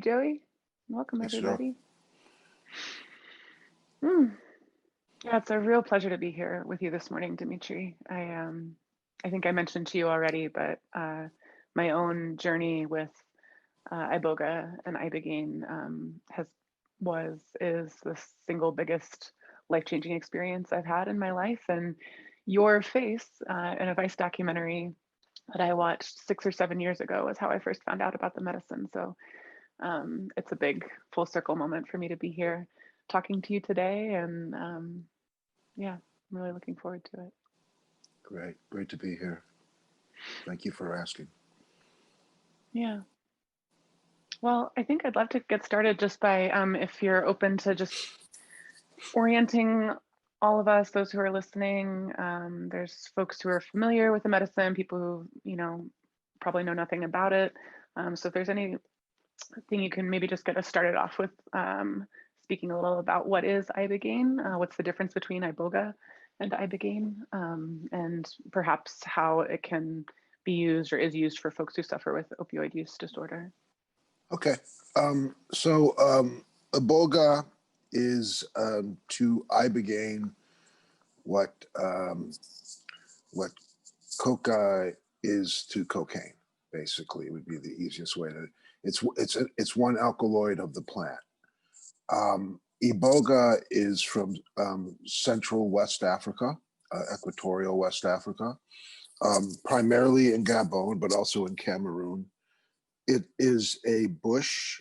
Joey. Welcome, Thanks, Joe. everybody. Yeah, it's a real pleasure to be here with you this morning, Dimitri. I think I mentioned to you already, but my own journey with iboga and ibogaine is the single biggest life-changing experience I've had in my life. And Your Face, in a Vice documentary that I watched 6 or 7 years ago, is how I first found out about the medicine. So it's a big full circle moment for me to be here talking to you today. And yeah, I'm really looking forward to it. Great to be here. Thank you for asking. Yeah. Well, I think I'd love to get started just by, if you're open to just orienting all of us, those who are listening. There's folks who are familiar with the medicine, people who, probably know nothing about it. So if there's anything you can maybe just get us started off with, speaking a little about what is ibogaine, what's the difference between iboga and ibogaine, and perhaps how it can be used or is used for folks who suffer with opioid use disorder. Okay, so iboga is to ibogaine what coca is to cocaine. Basically, would be the easiest way to. It's one alkaloid of the plant. Iboga is from Central West Africa, Equatorial West Africa, primarily in Gabon, but also in Cameroon. It is a bush.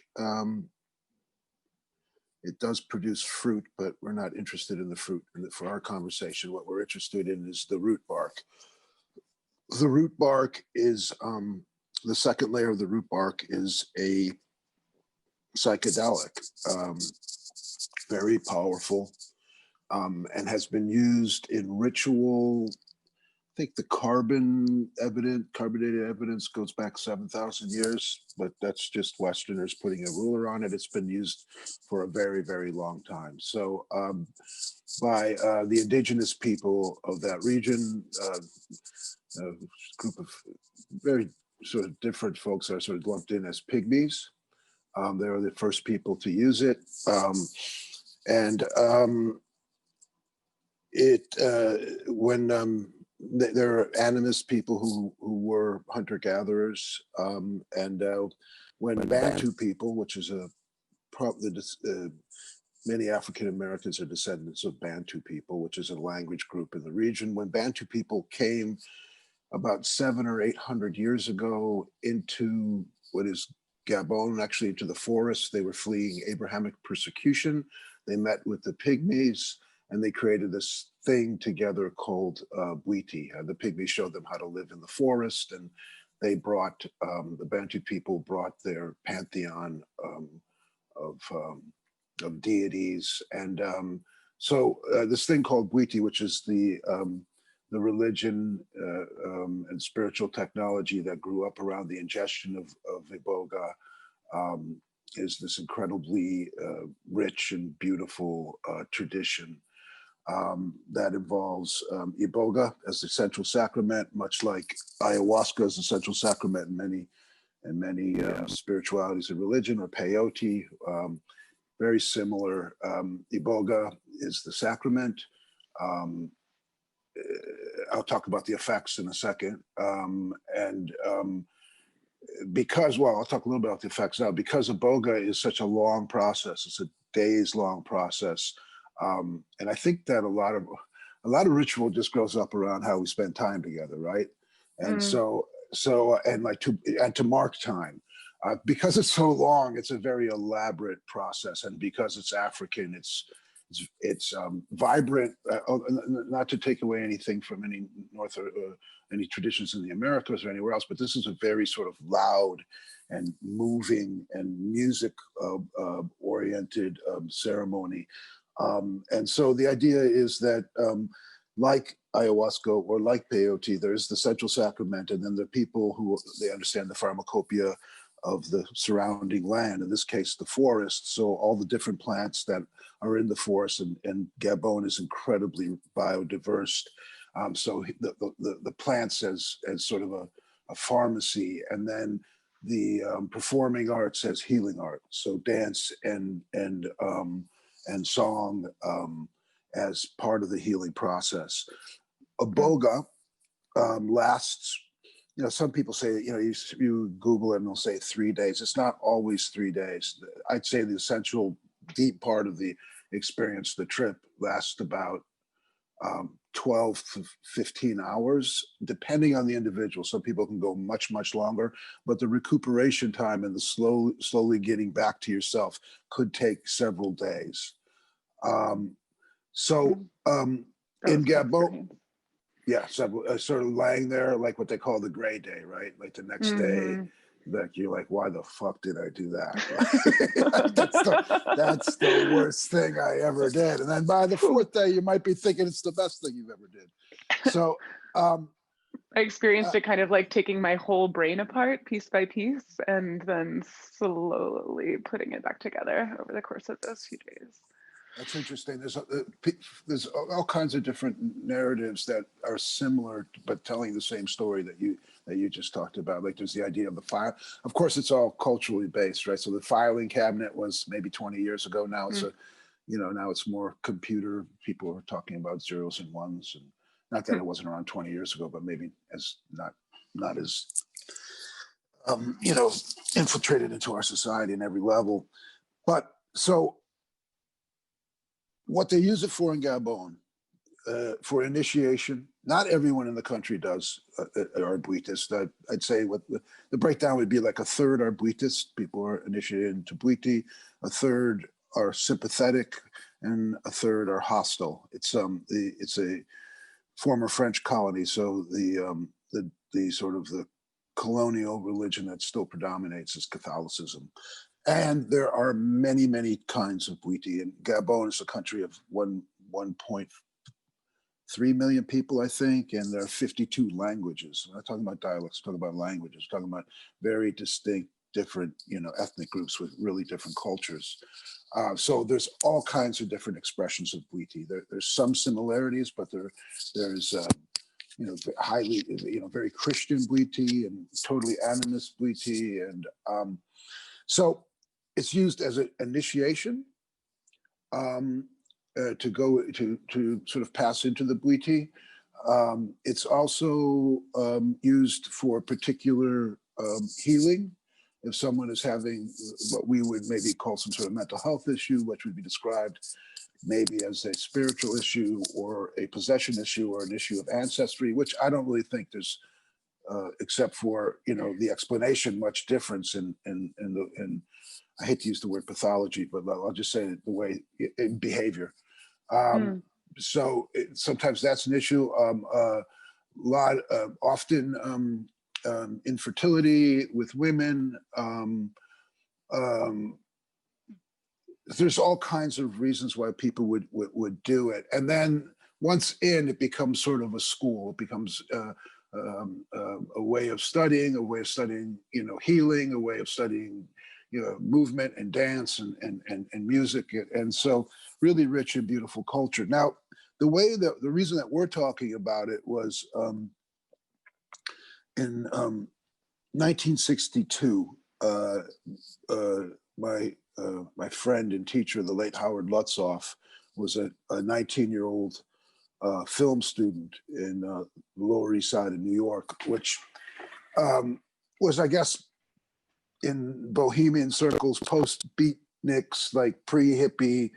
It does produce fruit, but we're not interested in the fruit. For our conversation, what we're interested in is the root bark. The root bark is, the second layer of the root bark is a psychedelic, very powerful, and has been used in ritual. I think the carbonated evidence goes back 7,000 years, but that's just Westerners putting a ruler on it. It's been used for a very, very long time. So by the indigenous people of that region, a group of very sort of different folks are sort of lumped in as pygmies. They were the first people to use it. There are animist people who were hunter-gatherers, and when Bantu people, which is many African Americans are descendants of Bantu people, which is a language group in the region. When Bantu people came about 700 or 800 years ago into what is Gabon, actually into the forest, they were fleeing Abrahamic persecution. They met with the pygmies, and they created this thing together called Bwiti. The pygmies showed them how to live in the forest, and they brought, the Bantu people brought their pantheon of deities. And so this thing called Bwiti, which is the religion and spiritual technology that grew up around the ingestion of iboga, is this incredibly rich and beautiful tradition that involves iboga as the central sacrament, much like ayahuasca is the central sacrament in many spiritualities and religion, or peyote. Very similar. Iboga is the sacrament. I'll talk about the effects in a second. I'll talk a little bit about the effects now. Because iboga is such a long process, it's a days-long process. And I think that a lot of ritual just grows up around how we spend time together, right? And to mark time, because it's so long, it's a very elaborate process, and because it's African, it's vibrant. Not to take away anything from any any traditions in the Americas or anywhere else, but this is a very sort of loud and moving and music oriented ceremony. And so the idea is that like ayahuasca or like peyote, there's the central sacrament, and then the people who they understand the pharmacopoeia of the surrounding land, in this case, the forest. So all the different plants that are in the forest, and Gabon is incredibly biodiverse. So the plants as sort of a pharmacy, and then performing arts as healing art. So dance and song as part of the healing process. Iboga lasts, you know, some people say, you know, you Google it and they'll say 3 days. It's not always 3 days. I'd say the essential deep part of the experience, the trip, lasts about 12 to 15 hours, depending on the individual. Some people can go much, much longer, but the recuperation time and the slowly getting back to yourself could take several days. In Gabon, yeah, so sort of lying there, like what they call the gray day, right? Like the next day, like you're like, why the fuck did I do that? That's the worst thing I ever did. And then by the fourth day, you might be thinking it's the best thing you've ever did. So I experienced it kind of like taking my whole brain apart piece by piece and then slowly putting it back together over the course of those few days. That's interesting. There's all kinds of different narratives that are similar, but telling the same story that you just talked about. Like there's the idea of the file. Of course, it's all culturally based, right? So the filing cabinet was maybe 20 years ago. Now it's now it's more computer. People are talking about zeros and ones, and not that it wasn't around 20 years ago, but maybe as not as infiltrated into our society in every level. But so. What they use it for in Gabon, for initiation, not everyone in the country does are Buddhist. I'd say what the breakdown would be like a third are Buddhist, people are initiated into Bhuti, a third are sympathetic, and a third are hostile. It's a former French colony, so the sort of the colonial religion that still predominates is Catholicism. And there are many, many kinds of Bhuti. And Gabon is a country of 1.3 million people, I think, and there are 52 languages. We're not talking about dialects, we're talking about languages, we're talking about very distinct, different, ethnic groups with really different cultures. So there's all kinds of different expressions of Bhuti. There's some similarities, but there's highly, very Christian Bhuti and totally animist Bhuti, and so it's used as an initiation to go to sort of pass into the Bhuti. It's also used for particular healing. If someone is having what we would maybe call some sort of mental health issue, which would be described maybe as a spiritual issue or a possession issue or an issue of ancestry, which I don't really think there's, except for the explanation, much difference in I hate to use the word pathology, but I'll just say it the way in behavior. So sometimes that's an issue. Often infertility with women. There's all kinds of reasons why people would do it, and then once in, it becomes sort of a school. It becomes a way of studying, healing, a way of studying, movement and dance and music, and so really rich and beautiful culture. Now, the reason that we're talking about it was in 1962. My friend and teacher, the late Howard Lutzoff, was a 19-year-old film student in the Lower East Side of New York, which was, I guess, in bohemian circles, post-beatniks, like pre-hippie,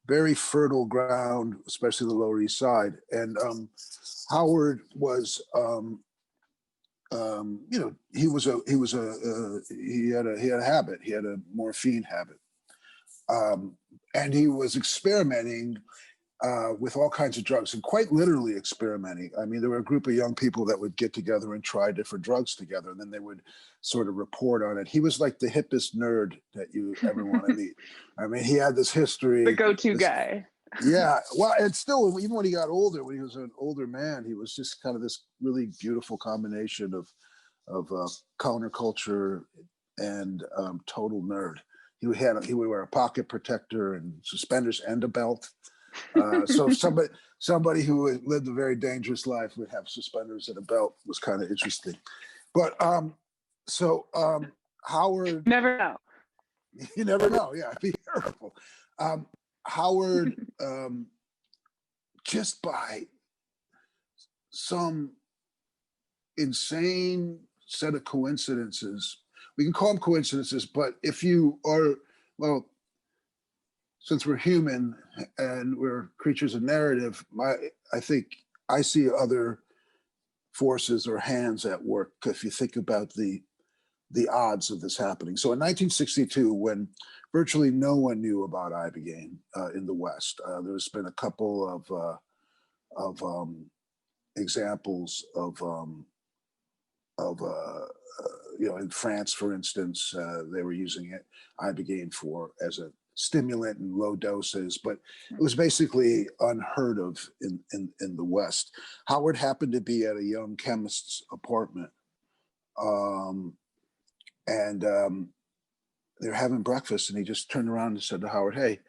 very fertile ground, especially the Lower East Side. And Howard was, he had a habit. He had a morphine habit, and he was experimenting with all kinds of drugs, and quite literally experimenting. I mean, there were a group of young people that would get together and try different drugs together, and then they would sort of report on it. He was like the hippest nerd that you ever want to meet. I mean, he had this history. The go-to guy. Yeah, well, and still, even when he got older, when he was an older man, he was just kind of this really beautiful combination of counterculture and total nerd. He would wear a pocket protector and suspenders and a belt. So somebody who lived a very dangerous life would have suspenders and a belt. Was kind of interesting. But Howard, Never know. you never know. Yeah, be careful. Howard, just by some insane set of coincidences, we can call them coincidences, but if you are, well, since we're human and we're creatures of narrative, I think I see other forces or hands at work if you think about the odds of this happening. So in 1962, when virtually no one knew about Ibogaine in the West, there's been a couple of examples of in France, for instance, they were using it, Ibogaine, as a stimulant in low doses, but it was basically unheard of in the West. Howard happened to be at a young chemist's apartment, and they're having breakfast, and he just turned around and said to Howard, "Hey,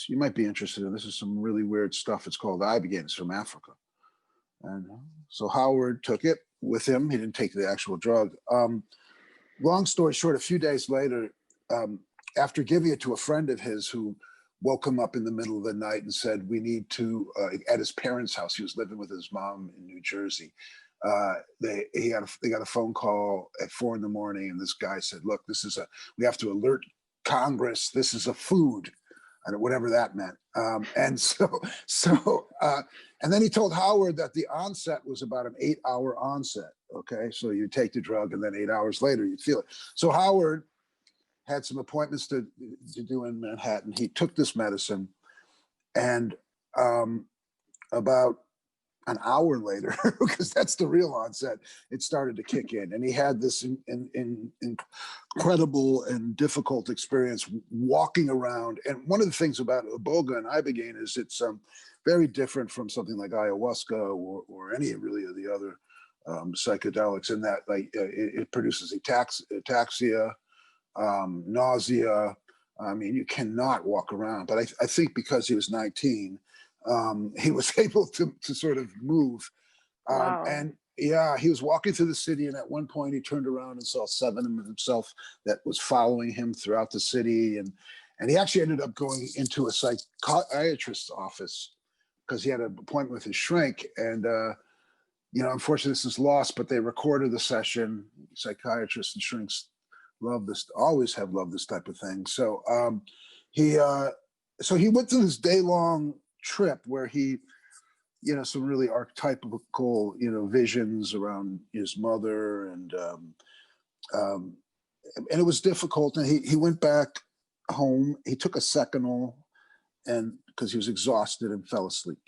you might be interested in this. Is some really weird stuff. It's called Ibogaine. It's from Africa." And so Howard took it with him. He didn't take the actual drug. Long story short, a few days later, after giving it to a friend of his who woke him up in the middle of the night and said, "We need to," at his parents' house, he was living with his mom in New Jersey. They got a phone call at 4 a.m, and this guy said, "Look, we have to alert Congress. This is a food," and whatever that meant. And and then he told Howard that the onset was about an 8-hour onset. Okay, so you take the drug, and then 8 hours later you'd feel it. So Howard had some appointments to do in Manhattan. He took this medicine, and about an hour later, because that's the real onset, it started to kick in. And he had this incredible and difficult experience walking around. And one of the things about iboga and ibogaine is it's very different from something like ayahuasca or any really of the other psychedelics, in that it produces ataxia, nausea. I mean, you cannot walk around. But I think because he was 19, he was able to sort of move. Wow. And yeah, he was walking through the city, and at one point he turned around and saw 7 of himself that was following him throughout the city. And he actually ended up going into a psychiatrist's office because he had an appointment with his shrink. And unfortunately this is lost, but they recorded the session. Psychiatrists and shrinks love this, always have loved this type of thing. So he went through this day-long trip where he, some really archetypical, visions around his mother, and it was difficult. And he went back home. He took a Seconal, and because he was exhausted, and fell asleep.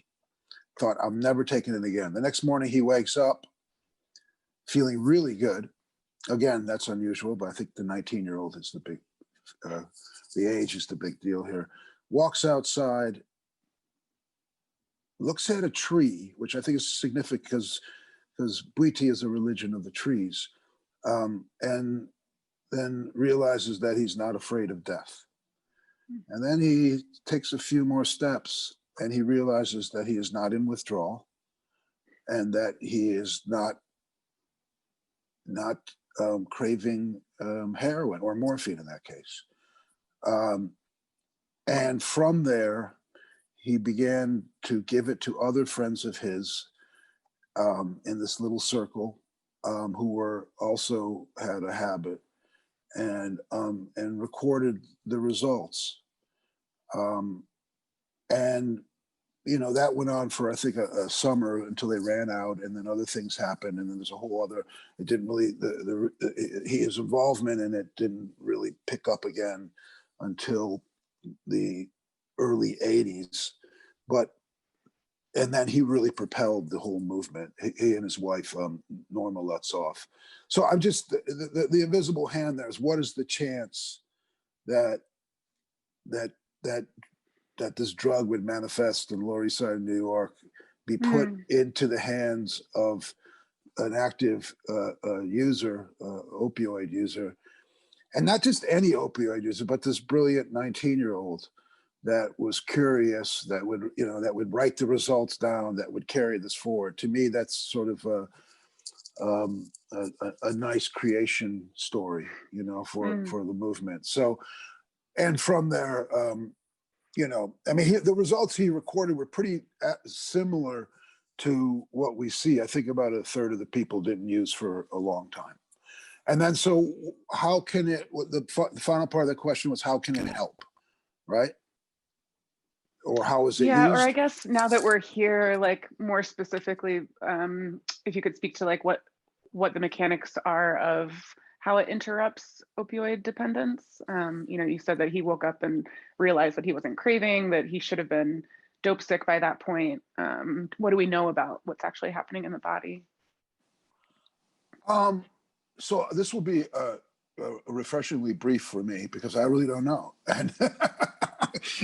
Thought, I'm never taking it again. The next morning he wakes up feeling really good. Again, that's unusual, but I think the 19-year-old is the big, the age is the big deal here. Walks outside, looks at a tree, which I think is significant because Bwiti is a religion of the trees, and then realizes that he's not afraid of death. And then he takes a few more steps, and he realizes that he is not in withdrawal, and that he is not craving heroin or morphine in that case. And from there, he began to give it to other friends of his in this little circle who were also had a habit, and recorded the results. And that went on for, I think, a summer until they ran out, and then other things happened, and then there's a whole other. It didn't really his involvement in it didn't really pick up again until the early 80s, and then he really propelled the whole movement. He and his wife, Norma Lutzhoff. So I'm just the invisible hand there is, what is the chance that this drug would manifest in Lower East Side of New York, be put into the hands of an active user, opioid user, and not just any opioid user, but this brilliant 19-year-old that was curious, that would write the results down, that would carry this forward. To me, that's sort of a nice creation story, you know, for Mm. the movement. So, and from there, you know, I mean, the results he recorded were pretty similar to what we see. I think about a third of the people didn't use for a long time. And then, so how can it, the final part of the question was, how can it help, right? Or how is it Yeah, or I used? guess now that we're here, like more specifically, if you could speak to like what the mechanics are of how it interrupts opioid dependence. You know, you said that he woke up and realized that he wasn't craving, that he should have been dope sick by that point. What do we know about what's actually happening in the body? So this will be refreshingly brief for me because I really don't know, and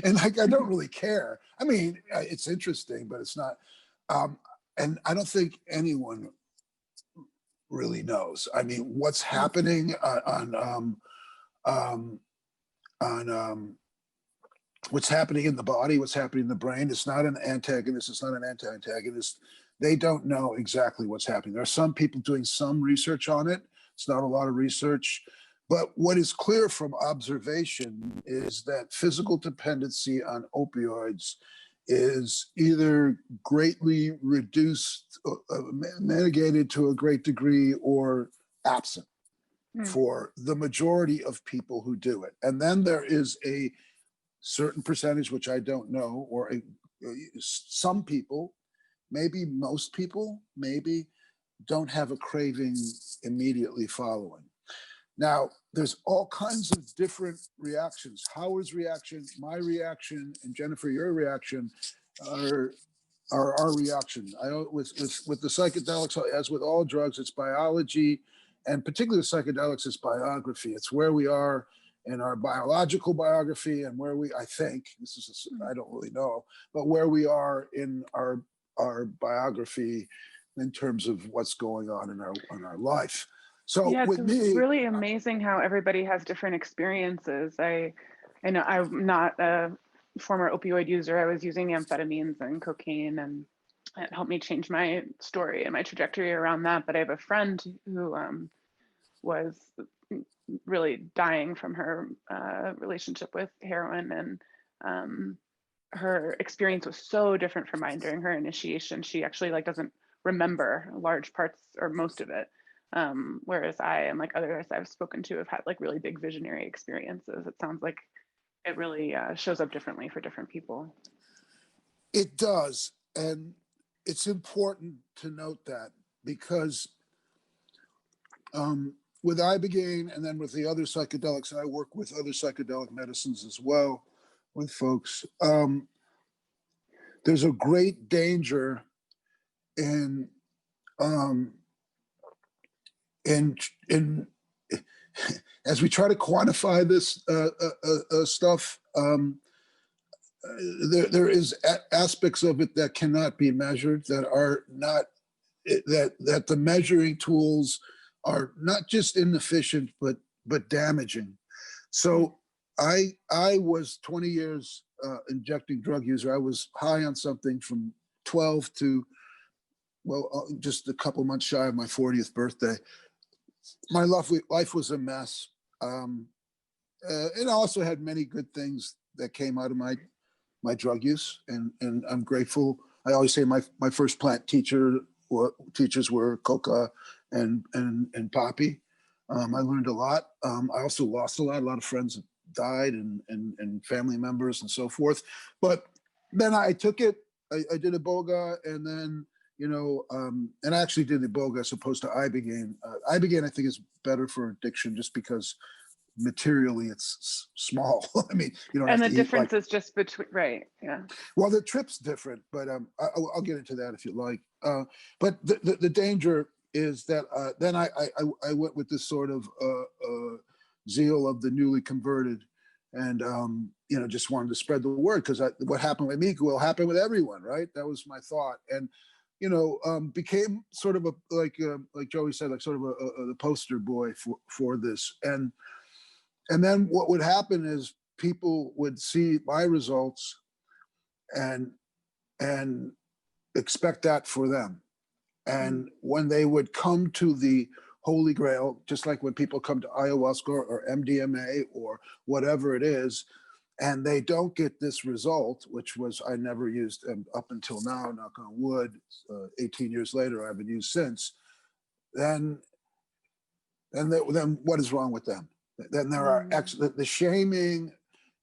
and like I don't really care. I mean, it's interesting, but it's not. And I don't think anyone really knows. I mean, what's happening on what's happening in the body, what's happening in the brain. It's not an antagonist. It's not an anti-antagonist. They don't know exactly what's happening. There are some people doing some research on it. It's not a lot of research. But what is clear from observation is that physical dependency on opioids is either greatly reduced, mitigated to a great degree, or absent for the majority of people who do it. And then there is a certain percentage, which I don't know, or some people, maybe most people, maybe don't have a craving immediately following. Now, there's all kinds of different reactions. Howard's reaction, my reaction, and Jennifer, your reaction are our reaction. With the psychedelics, as with all drugs, it's biology, and particularly with psychedelics, it's biography. It's where we are in our biological biography, and where I think, I don't really know, but where we are in our biography in terms of what's going on in our life. So yeah, with me, it's really amazing how everybody has different experiences. I know I'm not a former opioid user. I was using amphetamines and cocaine, and it helped me change my story and my trajectory around that. But I have a friend who was really dying from her relationship with heroin, and her experience was so different from mine during her initiation. She actually like doesn't remember large parts or most of it. Whereas I and like others I've spoken to have had like really big visionary experiences. It sounds like it really shows up differently for different people. It does. And it's important to note that because with ibogaine and then with the other psychedelics, and I work with other psychedelic medicines as well with folks, there's a great danger in as we try to quantify this stuff, there is aspects of it that cannot be measured, that are not, that the measuring tools are not just inefficient, but damaging. So I was 20 years injecting drug user. I was high on something from 12 to, well, just a couple months shy of my 40th birthday. My life was a mess. It also had many good things that came out of my drug use, and I'm grateful. I always say my first plant teachers were coca and poppy. I learned a lot. I also lost a lot. A lot of friends died, and family members and so forth. But then I took it. I did Iboga, and then and I actually did Iboga as opposed to ibogaine. Ibogaine I think is better for addiction just because materially it's small. I mean, you don't And have the to eat difference is just between, right? Yeah. Well, the trip's different, but I'll get into that if you like. But the danger is that then I went with this sort of zeal of the newly converted, and just wanted to spread the word, because what happened with me will happen with everyone, right? That was my thought, and became sort of like Joey said, like sort of the poster boy for this, and then what would happen is people would see my results and expect that for them. And when they would come to the Holy Grail, just like when people come to ayahuasca or MDMA or whatever it is, and they don't get this result, which was I never used up until now, knock on wood, 18 years later, I haven't used since, then what is wrong with them? Then there are the shaming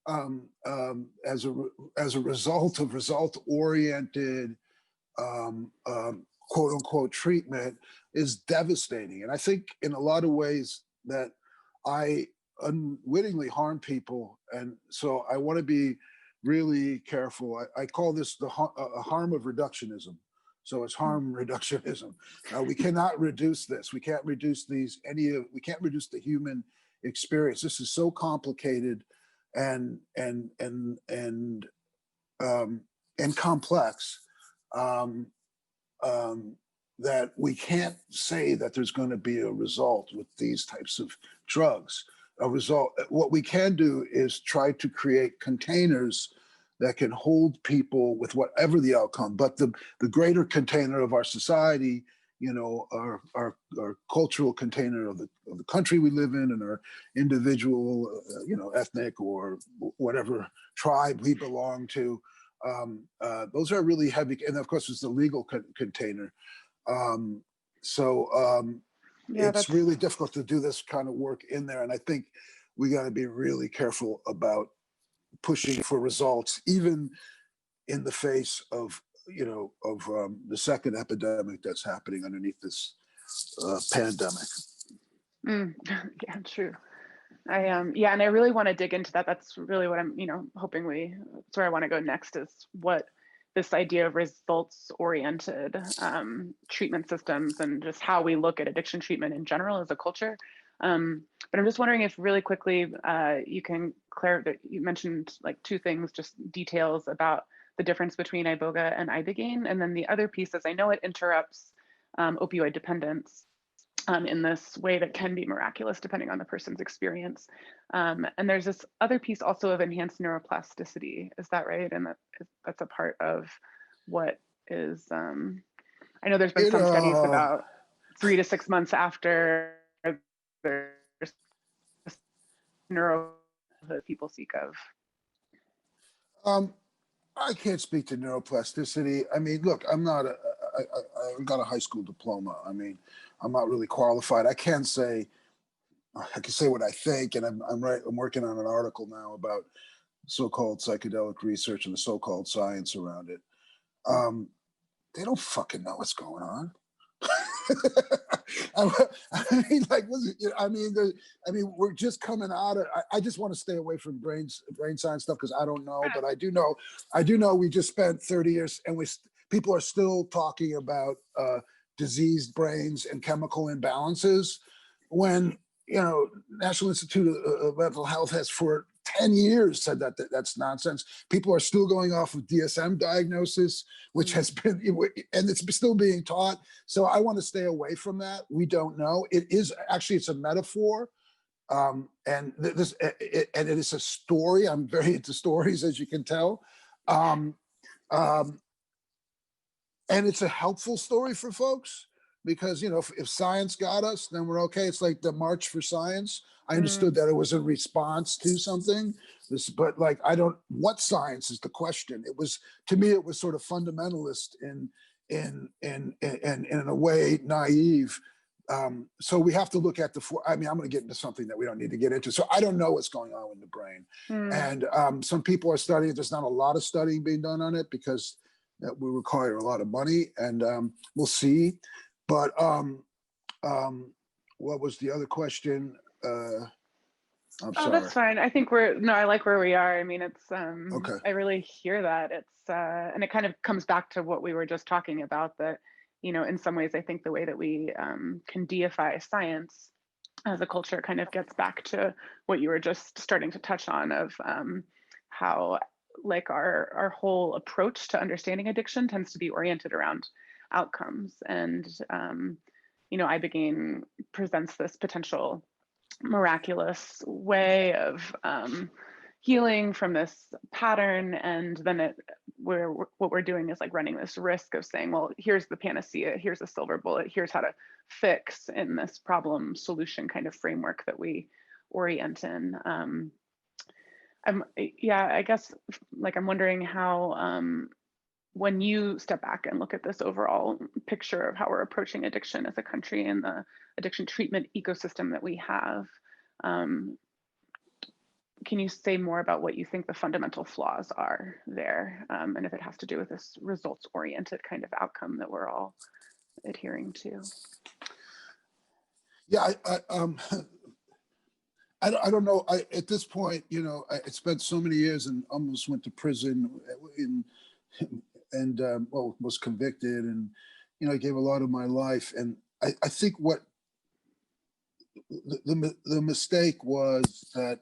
as a result of result-oriented quote unquote treatment is devastating. And I think in a lot of ways that I unwittingly harm people. And so I want to be really careful. I call this a harm of reductionism. So it's harm reductionism. We cannot reduce this. We can't reduce we can't reduce the human experience. This is so complicated and complex that we can't say that there's going to be a result with these types of drugs. A result. What we can do is try to create containers that can hold people with whatever the outcome. But the greater container of our society, you know, our cultural container of the country we live in, and our individual, you know, ethnic or whatever tribe we belong to. Those are really heavy, and of course, it's the legal container. Yeah, it's really difficult to do this kind of work in there, and I think we got to be really careful about pushing for results, even in the face of, you know, of the second epidemic that's happening underneath this pandemic. Yeah, true. Yeah, and I really want to dig into that. That's really what I'm, you know, hoping that's where I want to go next, is what this idea of results-oriented treatment systems and just how we look at addiction treatment in general as a culture. But I'm just wondering if really quickly you can clarify, you mentioned like two things, just details about the difference between iboga and ibogaine. And then the other piece is, I know it interrupts opioid dependence in this way that can be miraculous depending on the person's experience. And there's this other piece also of enhanced neuroplasticity. Is that right? And that's a part of what is, I know there's been some studies about 3 to 6 months after there's neuro that people speak of. I can't speak to neuroplasticity. I mean, look, I got a high school diploma. I mean, I'm not really qualified. I can say what I think, and I'm working on an article now about so-called psychedelic research and the so-called science around it. They don't fucking know what's going on. I mean, like, I mean, we're just coming out of. I just want to stay away from brain science stuff because I don't know, but I do know we just spent 30 years, and people are still talking about diseased brains and chemical imbalances, when, you know, National Institute of Mental Health has for 10 years said that that's nonsense. People are still going off of DSM diagnosis, which has been, and it's still being taught. So I want to stay away from that. We don't know. It's a metaphor. And it is a story. I'm very into stories, as you can tell. And it's a helpful story for folks, because, you know, if science got us, then we're okay. It's like the March for Science. I understood that it was a response to something, but like, what science is the question? It was, to me, it was sort of fundamentalist and in a way naive. So we have to look at I'm going to get into something that we don't need to get into. So I don't know what's going on in the brain. And some people are studying. There's not a lot of studying being done on it because that will require a lot of money, and we'll see. But what was the other question? I'm sorry. That's fine. I think I like where we are. I mean, it's, okay. I really hear that. It's, and it kind of comes back to what we were just talking about, that, you know, in some ways, I think the way that we can deify science as a culture kind of gets back to what you were just starting to touch on, of how, like, our whole approach to understanding addiction tends to be oriented around outcomes. And, you know, ibogaine presents this potential miraculous way of healing from this pattern, and then it what we're doing is like running this risk of saying, well, here's the panacea, here's a silver bullet, here's how to fix in this problem solution kind of framework that we orient in. I guess like I'm wondering how, when you step back and look at this overall picture of how we're approaching addiction as a country and the addiction treatment ecosystem that we have, can you say more about what you think the fundamental flaws are there, and if it has to do with this results-oriented kind of outcome that we're all adhering to? Yeah, I don't know. At this point, I spent so many years and almost went to prison and was convicted, and I gave a lot of my life. And I think what the mistake was that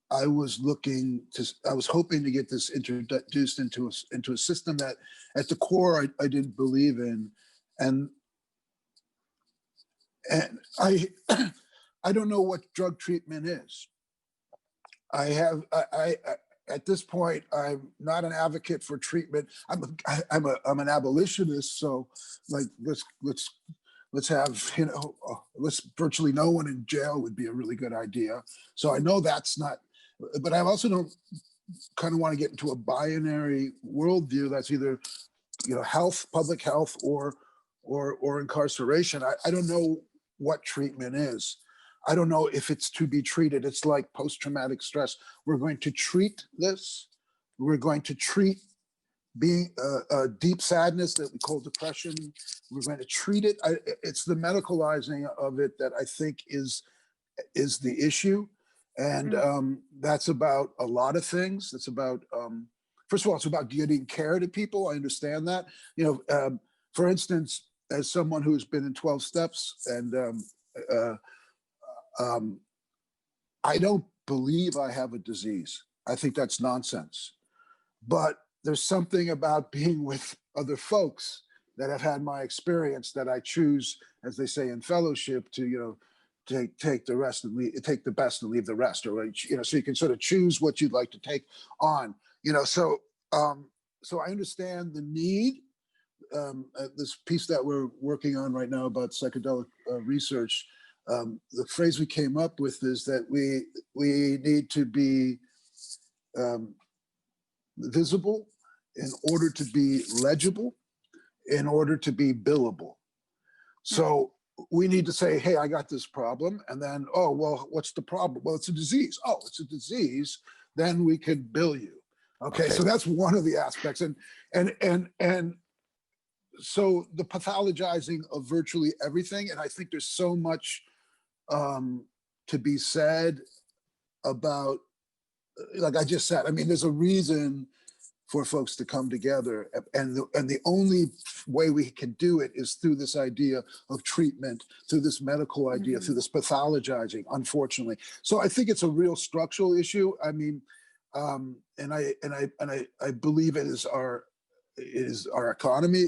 I was hoping to get this introduced into a system that at the core I didn't believe in, and I I don't know what drug treatment is. I at this point, I'm not an advocate for treatment. I'm an abolitionist. So like let's have let's virtually no one in jail would be a really good idea. So I know that's not, but I also don't kind of want to get into a binary worldview that's either health, public health, or incarceration. I don't know what treatment is. I don't know if it's to be treated. It's like post-traumatic stress. We're going to treat this. We're going to treat being a deep sadness that we call depression. We're going to treat it. It's the medicalizing of it that I think is the issue. And that's about a lot of things. It's about, first of all, it's about getting care to people. I understand that. For instance, as someone who's been in 12 steps and I don't believe I have a disease. I think that's nonsense. But there's something about being with other folks that have had my experience that I choose, as they say in fellowship, to take the rest and take the best and leave the rest, or so you can sort of choose what you'd like to take on. So I understand the need. This piece that we're working on right now about psychedelic research. The phrase we came up with is that we need to be visible in order to be legible, in order to be billable. So we need to say, hey, I got this problem. And then, oh, well, what's the problem? Well, it's a disease. Oh, it's a disease. Then we can bill you. Okay. So that's one of the aspects. And so the pathologizing of virtually everything. And I think there's so much to be said about, like I just said, I mean, there's a reason for folks to come together, and the only way we can do it is through this idea of treatment, through this medical idea, through this pathologizing, unfortunately. So I think it's a real structural issue. I mean, and I believe it is our economy.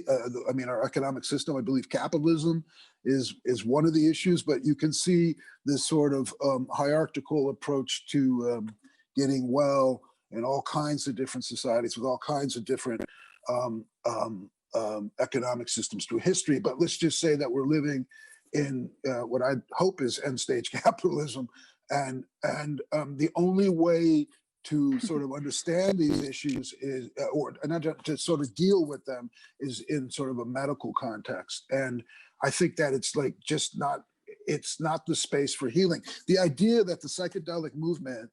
I mean, our economic system. I believe capitalism is one of the issues, but you can see this sort of hierarchical approach to getting well in all kinds of different societies with all kinds of different economic systems through history. But let's just say that we're living in what I hope is end stage capitalism, and the only way to sort of understand these issues is, or not to sort of deal with them, is in sort of a medical context. And I think that it's like it's not the space for healing. The idea that the psychedelic movement,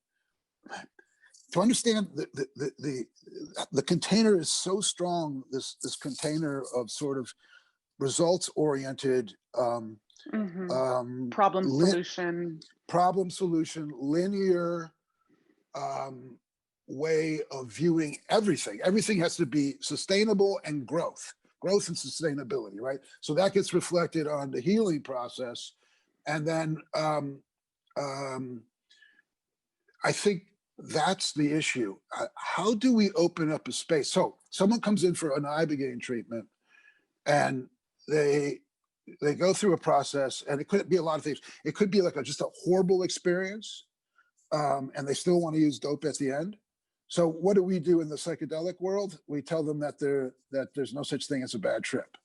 to understand the container is so strong, this container of sort of results oriented problem solution, linear way of viewing everything. Everything has to be sustainable and growth and sustainability, right? So that gets reflected on the healing process. And then I think that's the issue. How do we open up a space? So someone comes in for an ibogaine treatment and they go through a process, and it could be a lot of things. It could be like just a horrible experience, and they still want to use dope at the end. So what do we do in the psychedelic world? We tell them that there's no such thing as a bad trip.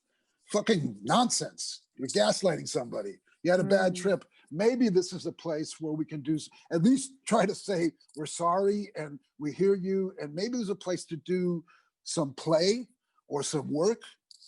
Fucking nonsense. You're gaslighting somebody. You had a bad trip. Maybe this is a place where we can do, at least try to say, we're sorry and we hear you. And maybe there's a place to do some play or some work.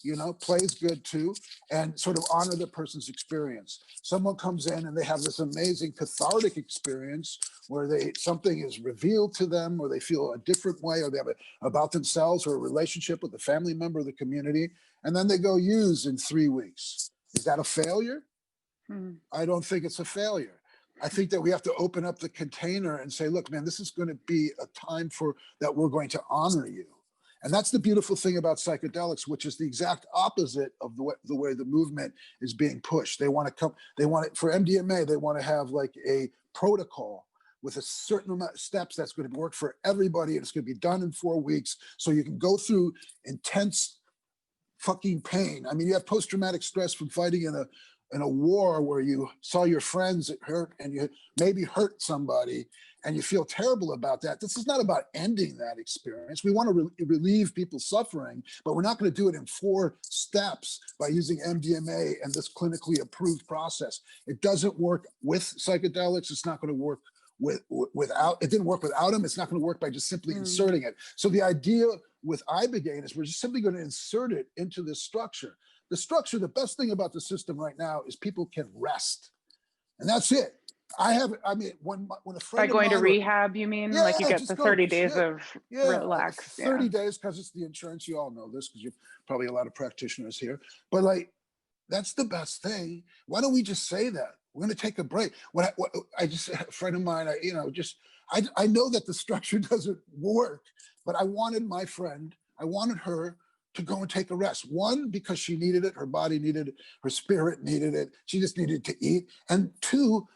You know, play is good too, and sort of honor the person's experience. Someone comes in and they have this amazing cathartic experience where something is revealed to them, or they feel a different way, or they have about themselves or a relationship with a family member of the community, and then they go use in 3 weeks. Is that a failure? I don't think it's a failure. I think that we have to open up the container and say, look, man, this is going to be a time that we're going to honor you. And that's the beautiful thing about psychedelics, which is the exact opposite of the way the movement is being pushed. They want it for MDMA, they want to have like a protocol with a certain amount of steps that's going to work for everybody. And it's going to be done in 4 weeks. So you can go through intense fucking pain. I mean, you have post-traumatic stress from fighting in a war where you saw your friends hurt and you maybe hurt somebody and you feel terrible about that. This is not about ending that experience. We want to relieve people's suffering, but we're not going to do it in 4 steps by using MDMA and this clinically approved process. It doesn't work with psychedelics. It's not going to work without. It didn't work without them. It's not going to work by just simply inserting it. So the idea with ibogaine is we're just simply going to insert it into this structure. The structure, the best thing about the system right now is people can rest. And that's it. When a friend By going to of mine, rehab, you mean? Like you get the 30 days of relax. 30 days because it's the insurance. You all know this because you're probably a lot of practitioners here. But like, that's the best thing. Why don't we just say that? We're going to take a break. A friend of mine, I know that the structure doesn't work, but I wanted her to go and take a rest. 1, because she needed it, her body needed it, her spirit needed it, she just needed to eat. And 2,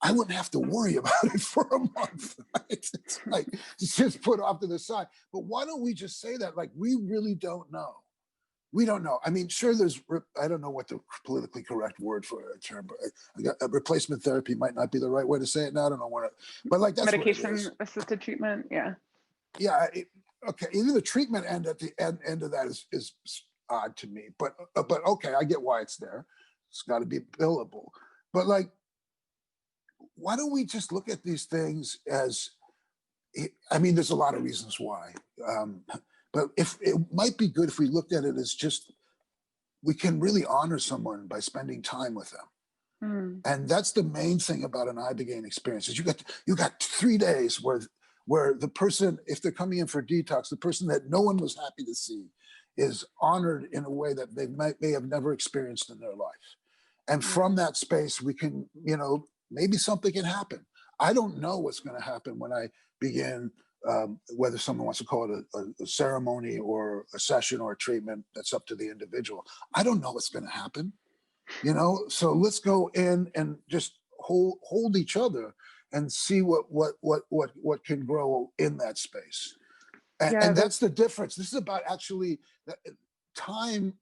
I wouldn't have to worry about it for a month. It's like, it's just put off to the side. But why don't we just say that? Like, we really don't know. We don't know. I mean, sure, I don't know what the politically correct word for a term, but replacement therapy might not be the right way to say it now. I don't know but like that's medication-assisted treatment, yeah. Yeah, okay, even the treatment end at the end of that is odd to me, but okay, I get why it's there. It's got to be billable. But like, why don't we just look at these things as, I mean, there's a lot of reasons why, but if it might be good if we looked at it as just, we can really honor someone by spending time with them. And that's the main thing about an ibogaine experience is you got 3 days where the person, if they're coming in for detox, the person that no one was happy to see is honored in a way that they may have never experienced in their life. And from that space, we can, maybe something can happen. I don't know what's going to happen when I begin, whether someone wants to call it a ceremony or a session or a treatment, that's up to the individual. I don't know what's going to happen, so let's go in and just hold each other and see what can grow in that space. And that's the difference. This is about actually time,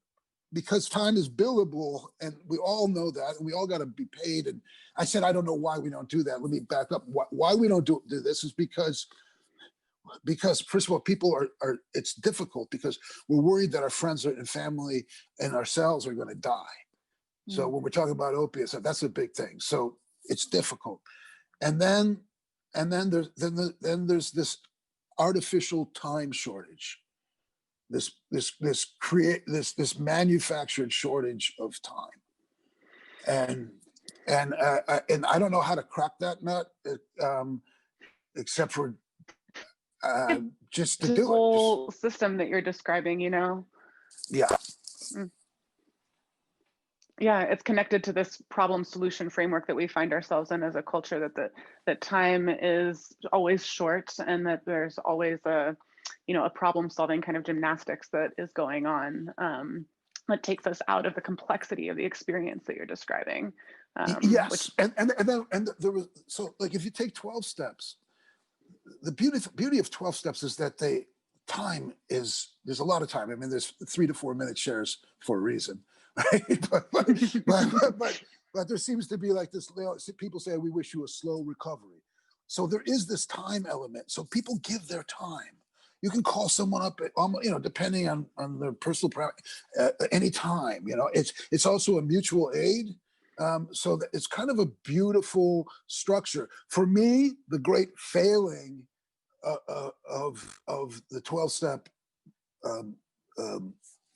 because time is billable, and we all know that, and we all got to be paid. And I said, I don't know why we don't do that. Let me back up. Why we don't do this is because first of all, people are it's difficult because we're worried that our friends and family and ourselves are going to die. So when we're talking about opiates, that's a big thing. So it's difficult. And then there's this artificial time shortage, this manufactured shortage of time, and I don't know how to crack that nut, except for just to do it. The whole system that you're describing, Yeah. Yeah, it's connected to this problem solution framework that we find ourselves in as a culture, that time is always short, and that there's always a problem solving kind of gymnastics that is going on, that takes us out of the complexity of the experience that you're describing. Yes, and there was, so like, if you take 12 steps, the beauty of 12 steps is that there's a lot of time. I mean, there's 3 to 4 minute shares for a reason. Right? but there seems to be like this, people say, we wish you a slow recovery. So there is this time element. So people give their time. You can call someone up at, depending on their personal any time. It's also a mutual aid. So that it's kind of a beautiful structure. For me, the great failing of the 12-step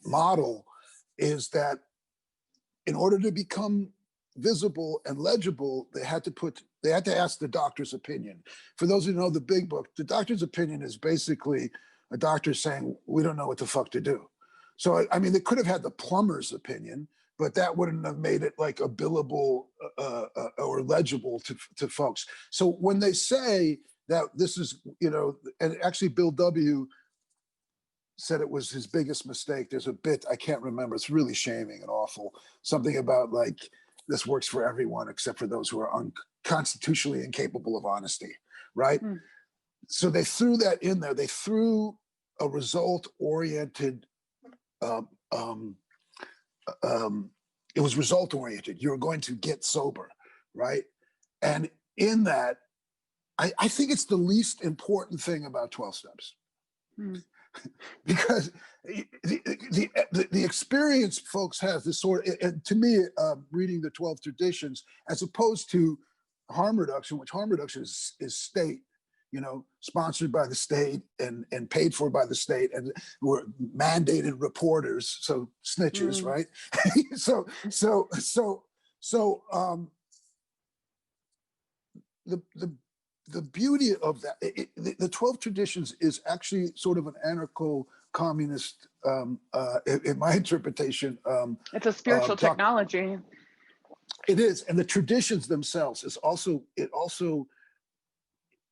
model is that in order to become visible and legible, they had to ask the doctor's opinion. For those who know the big book, the doctor's opinion is basically a doctor saying, we don't know what the fuck to do. So, I mean, they could have had the plumber's opinion, but that wouldn't have made it like a billable or legible to folks. So when they say that this is, and actually Bill W. said it was his biggest mistake. There's a bit, I can't remember, it's really shaming and awful. Something about like, this works for everyone except for those who are unconstitutionally incapable of honesty, right? Mm. So they threw that in there. They threw a result-oriented, it was result-oriented. You're going to get sober, right? And in that, I think it's the least important thing about 12 steps. Mm. Because the experience folks have, this sort of, to me, reading the 12 traditions, as opposed to harm reduction, which harm reduction is state, sponsored by the state and paid for by the state, and we're mandated reporters, so snitches, right? The beauty of that, the 12 traditions is actually sort of an anarcho-communist, in my interpretation. It's a spiritual technology. It is, and the traditions themselves is also,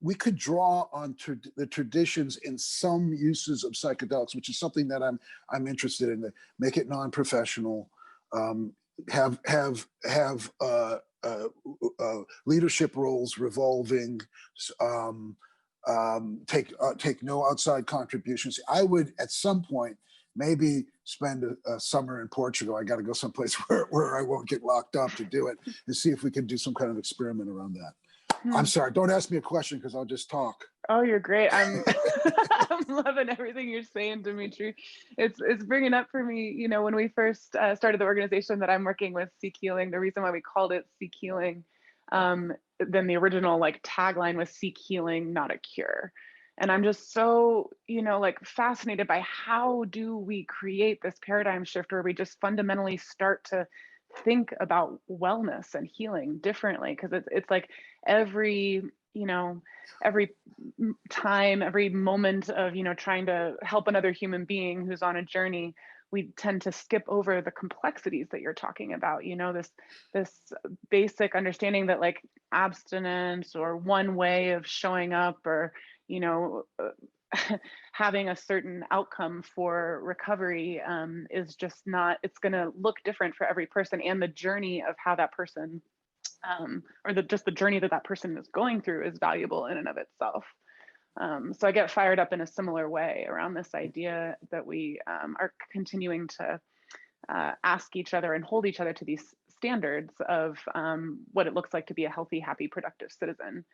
we could draw on the traditions in some uses of psychedelics, which is something that I'm interested in. Make it non-professional, have leadership roles revolving, take no outside contributions. I would at some point maybe spend a summer in Portugal. I got to go someplace where I won't get locked up to do it, and see if we can do some kind of experiment around that. I'm sorry, don't ask me a question because I'll just talk. Oh, you're great. I'm loving everything you're saying, Dimitri. It's bringing up for me, when we first started the organization that I'm working with, SeekHealing, the reason why we called it SeekHealing, then the original tagline was Seek Healing, not a cure. And I'm just so, fascinated by how do we create this paradigm shift where we just fundamentally start to think about wellness and healing differently, because it's like every time, every moment of trying to help another human being who's on a journey, we tend to skip over the complexities that you're talking about, this basic understanding that abstinence or one way of showing up, or having a certain outcome for recovery is just not, it's going to look different for every person, and the journey of how that person or just the journey that person is going through is valuable in and of itself. So I get fired up in a similar way around this idea that we are continuing to ask each other and hold each other to these standards of what it looks like to be a healthy, happy, productive citizen,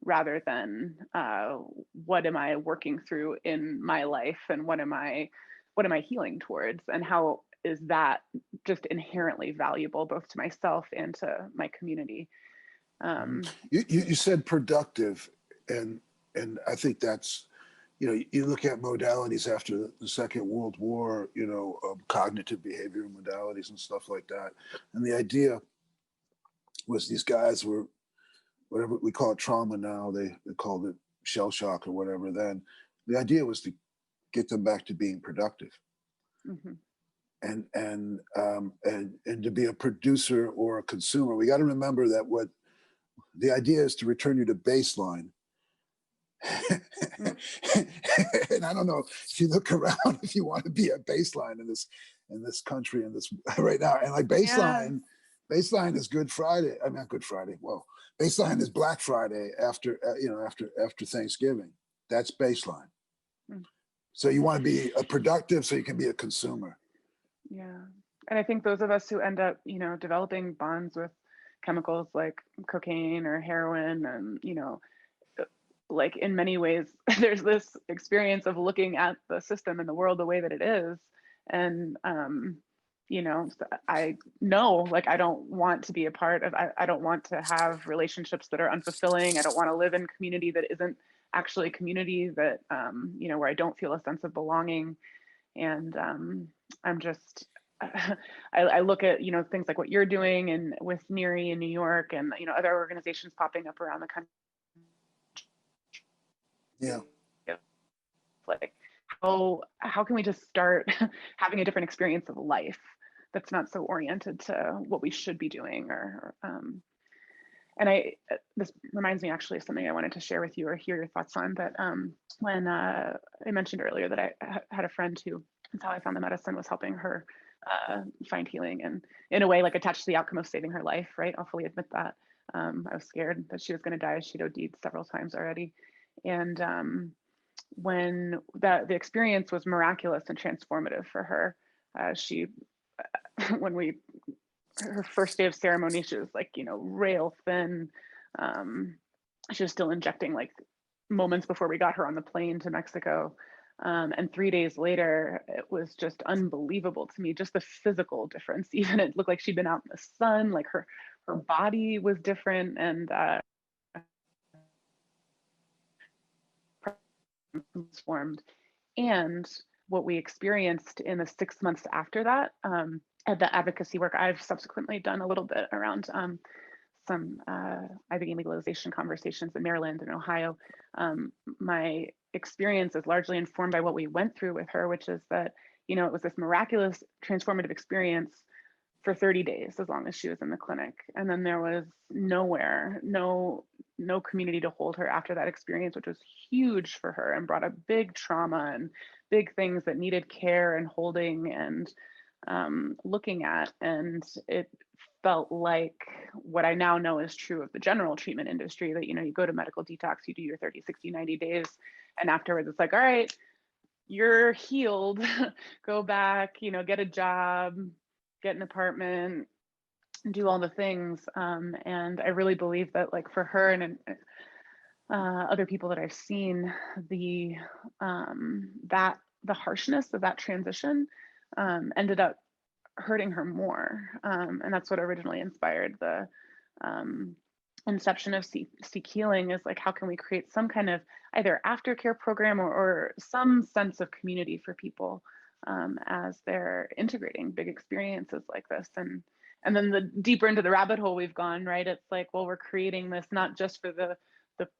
rather than what am I working through in my life, and what am I healing towards, and how is that just inherently valuable both to myself and to my community. You said productive, and I think that's, you look at modalities after the Second World War, cognitive behavioral modalities and stuff like that. And the idea was these guys were, whatever we call it trauma now, they called it shell shock or whatever then. The idea was to get them back to being productive. Mm-hmm. And to be a producer or a consumer. We got to remember that what the idea is to return you to baseline. And I don't know if you look around, if you want to be a baseline in this country, in this right now, and baseline is Good Friday. I mean, not Good Friday. Well, baseline is Black Friday after Thanksgiving. That's baseline. So you want to be a productive so you can be a consumer. Yeah. And I think those of us who end up, developing bonds with chemicals like cocaine or heroin. And, you know, like in many ways, there's this experience of looking at the system and the world the way that it is. And, you know, I know, like, I don't want to be a part of, I don't want to have relationships that are unfulfilling. I don't want to live in community that isn't actually community, that, you know, where I don't feel a sense of belonging. And I'm just, I look at, you know, things like what you're doing and with NERI in New York, and, you know, other organizations popping up around the country. Yeah. Like, how can we just start having a different experience of life that's not so oriented to what we should be doing? Or and this reminds me actually of something I wanted to share with you or hear your thoughts on. But when I mentioned earlier that I had a friend who, that's how I found the medicine, was helping her find healing, and in a way like attached to the outcome of saving her life, right? I'll fully admit that. I was scared that she was going to die. She'd OD'd several times already. And when the experience was miraculous and transformative for her, she, her first day of ceremony, she was like, you know, rail thin. She was still injecting like moments before we got her on the plane to Mexico. And 3 days later, it was just unbelievable to me, just the physical difference. Even it looked like she'd been out in the sun, like her body was different, and transformed. And what we experienced in the 6 months after that, at the advocacy work I've subsequently done a little bit around some ibogaine legalization conversations in Maryland and Ohio. My experience is largely informed by what we went through with her, which is that, you know, it was this miraculous transformative experience for 30 days, as long as she was in the clinic. And then there was no community to hold her after that experience, which was huge for her and brought up big trauma and big things that needed care and holding and looking at. And it felt like what I now know is true of the general treatment industry, that, you know, you go to medical detox, you do your 30, 60, 90 days, and afterwards it's like, all right, you're healed, go back, you know, get a job, get an apartment, do all the things. And I really believe that, like, for her and other people that I've seen, the harshness of that transition ended up hurting her more. And that's what originally inspired the inception of SeekHealing, is like, how can we create some kind of either aftercare program or some sense of community for people as they're integrating big experiences like this. And then the deeper into the rabbit hole we've gone, right? It's like, well, we're creating this not just for the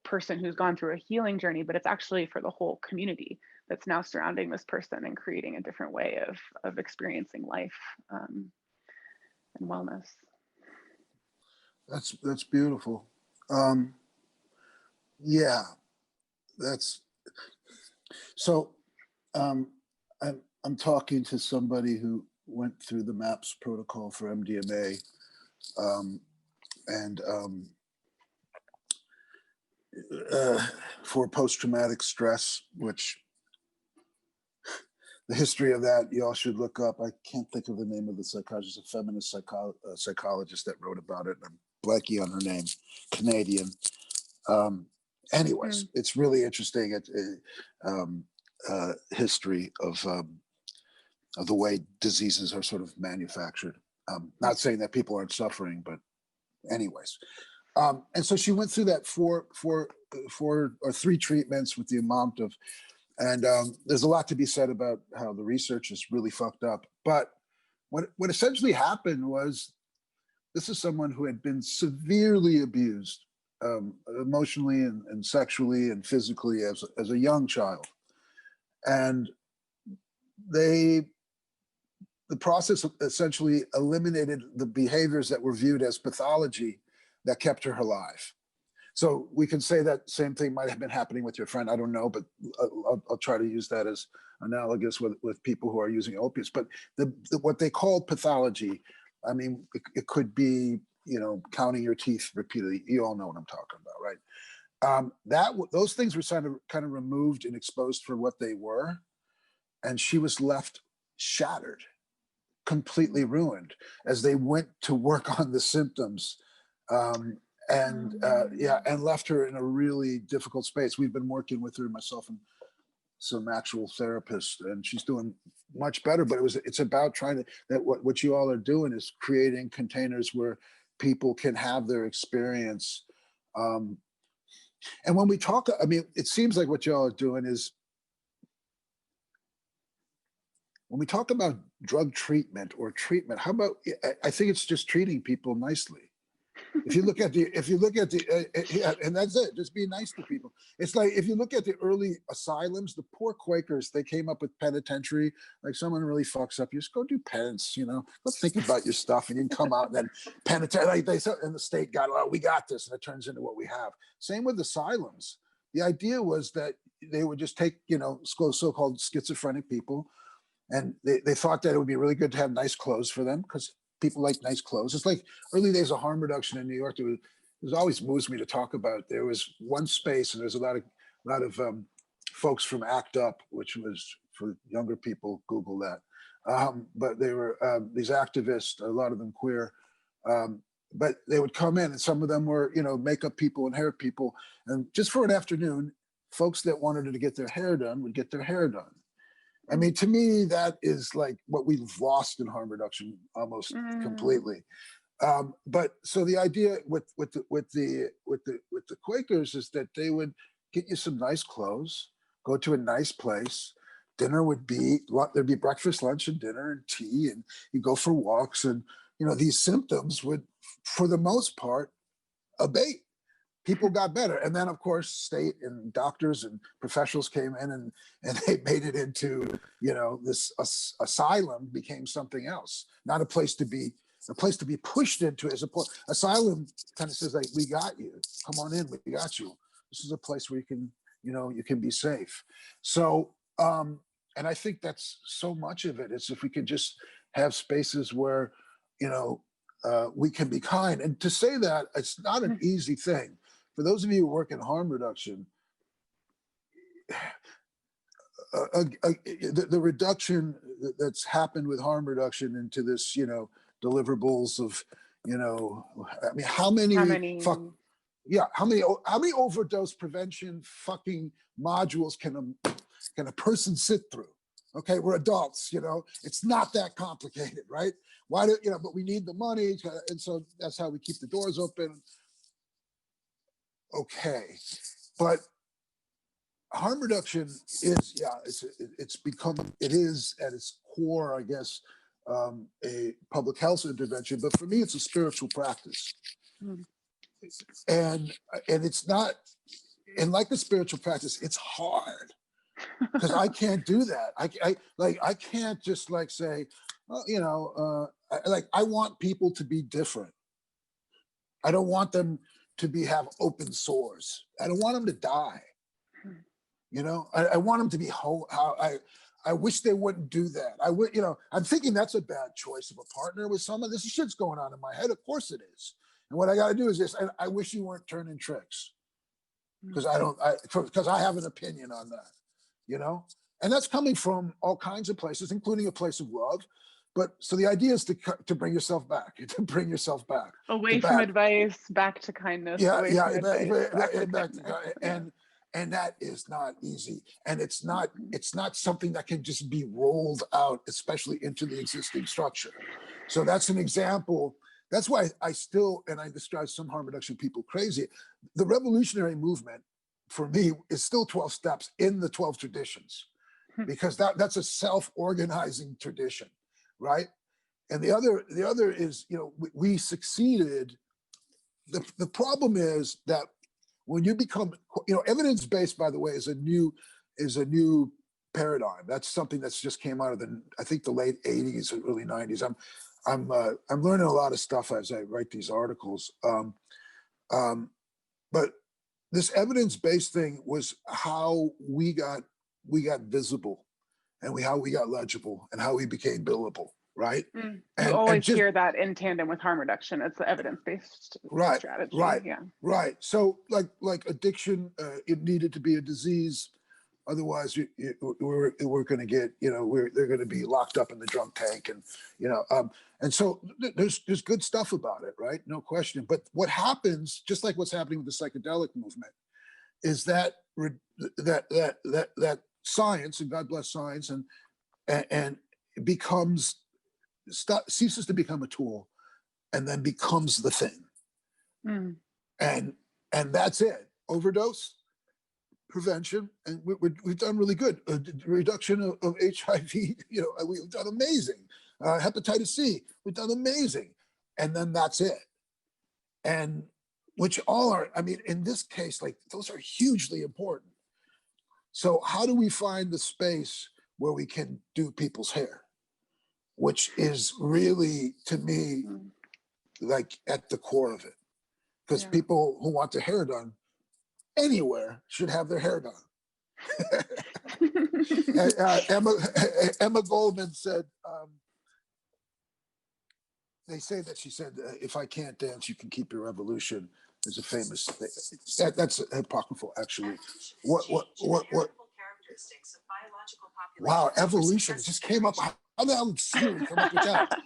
person who's gone through a healing journey, but it's actually for the whole community that's now surrounding this person and creating a different way of experiencing life and wellness. That's beautiful. Yeah, that's so. I'm talking to somebody who went through the MAPS protocol for MDMA, and for post-traumatic stress, which the history of that you all should look up. I can't think of the name of the psychologist, a feminist psychologist that wrote about it. I'm blanking on her name, Canadian. Anyways, it's really interesting. History of the way diseases are sort of manufactured. Not saying that people aren't suffering, but anyways. And so she went through that four or three treatments with the amount of, and there's a lot to be said about how the research is really fucked up. But what essentially happened was, this is someone who had been severely abused emotionally and sexually and physically as a young child. And the process essentially eliminated the behaviors that were viewed as pathology that kept her alive. So we can say that same thing might have been happening with your friend. I don't know, but I'll try to use that as analogous with people who are using opiates. But what they call pathology, I mean, it could be, you know, counting your teeth repeatedly. You all know what I'm talking about, right? Those things were kind of removed and exposed for what they were, and she was left shattered, completely ruined, as they went to work on the symptoms Yeah, and left her in a really difficult space. We've been working with her, myself and some actual therapists, and she's doing much better. But it's about trying to, that what you all are doing is creating containers where people can have their experience. And when we talk, I mean, it seems like what y'all are doing is, when we talk about drug treatment or treatment, how about, I think it's just treating people nicely. If you look at yeah, and that's it, just be nice to people. It's like, if you look at the early asylums, the poor Quakers, they came up with penitentiary, like someone really fucks up, you just go do penance, you know, go think about your stuff, and you can come out and then penitentiary, like they said, and the state got, oh, we got this, and it turns into what we have. Same with asylums. The idea was that they would just take, you know, so-called schizophrenic people, and they thought that it would be really good to have nice clothes for them, because people like nice clothes. It's like early days of harm reduction in New York. It always moves me to talk about. There was one space, and there's a lot of folks from ACT UP, which was for younger people. Google that. But they were these activists, a lot of them queer. But they would come in, and some of them were, you know, makeup people and hair people, and just for an afternoon, folks that wanted to get their hair done would get their hair done. I mean, to me, that is like what we've lost in harm reduction almost completely. But so the idea with the Quakers is that they would get you some nice clothes, go to a nice place. Dinner would be, there'd be breakfast, lunch, and dinner, and tea, and you go for walks, and you know, these symptoms would, for the most part, abate. People got better. And then, of course, state and doctors and professionals came in, and they made it into, you know, this asylum became something else, not a place to be pushed into. As a asylum kind of says, like, we got you, come on in, we got you. This is a place where you can, you know, you can be safe. So, and I think that's so much of it is if we could just have spaces where, you know, we can be kind. And to say that, it's not an easy thing. For those of you who work in harm reduction, the reduction that's happened with harm reduction into this, you know, deliverables of, you know, I mean, how many overdose prevention fucking modules can a person sit through? Okay, we're adults, you know, it's not that complicated, right? Why do, you know, but we need the money, and so that's how we keep the doors open. Okay, but harm reduction is, yeah, it's become, it is at its core, I guess, a public health intervention, but for me, it's a spiritual practice. And it's not, and like a spiritual practice, it's hard, because I can't do that. I can't just like say, well, you know, I want people to be different. I don't want them to have open sores. I don't want them to die. You know, I want them to be whole. I wish they wouldn't do that. I would, you know, I'm thinking that's a bad choice of a partner with someone. This shit's going on in my head. Of course it is. And what I got to do is this. I wish you weren't turning tricks, because because I have an opinion on that, you know, and that's coming from all kinds of places, including a place of love. But so the idea is to bring yourself back, away from advice, back to kindness. And that is not easy, and it's not something that can just be rolled out, especially into the existing structure. So that's an example. That's why I describe some harm reduction people crazy. The revolutionary movement for me is still 12 steps in the 12 traditions, because that's a self-organizing tradition. Right. And the other is, you know, we succeeded. The problem is that when you become, you know, evidence-based, by the way, is a new paradigm. That's something that's just came out of I think the late 80s or early 90s. I'm learning a lot of stuff as I write these articles. But this evidence-based thing was how we got visible, and how we got legible, and how we became billable, right? You always hear that in tandem with harm reduction. It's the evidence-based strategy. Right. So like addiction, it needed to be a disease. Otherwise, we're going to get, they're going to be locked up in the drunk tank, and and so there's good stuff about it, right? No question. But what happens, just like what's happening with the psychedelic movement, is that that science, and God bless science, and ceases to become a tool, and then becomes the thing. Mm. And that's it. Overdose prevention, and we've done really good. Reduction of HIV, we've done amazing. Hepatitis C, we've done amazing. And then that's it. And which all are, I mean, in this case, like, those are hugely important. So how do we find the space where we can do people's hair? Which is really, to me, like at the core of it. Because people who want their hair done anywhere should have their hair done. Emma Goldman said, they say that she said, if I can't dance, you can keep your revolution. There's a famous, that's apocryphal, actually. What? Wow, evolution, it just came up. How the hell did Siri come up with that?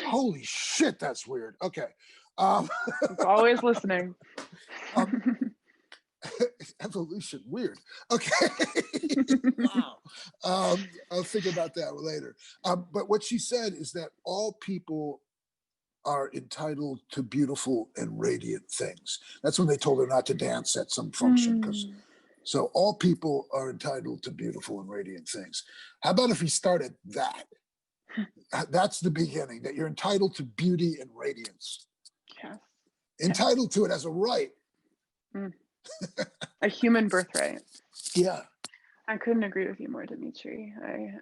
Holy shit, that's weird. Okay. It's always listening. Evolution, weird. Okay. Wow. I'll think about that later. But what she said is that all people are entitled to beautiful and radiant things. That's when they told her not to dance at some function. So all people are entitled to beautiful and radiant things. How about if we start at that? That's the beginning, that you're entitled to beauty and radiance. Yes. Entitled to it as a right. A human birthright. Yeah. I couldn't agree with you more, Dimitri.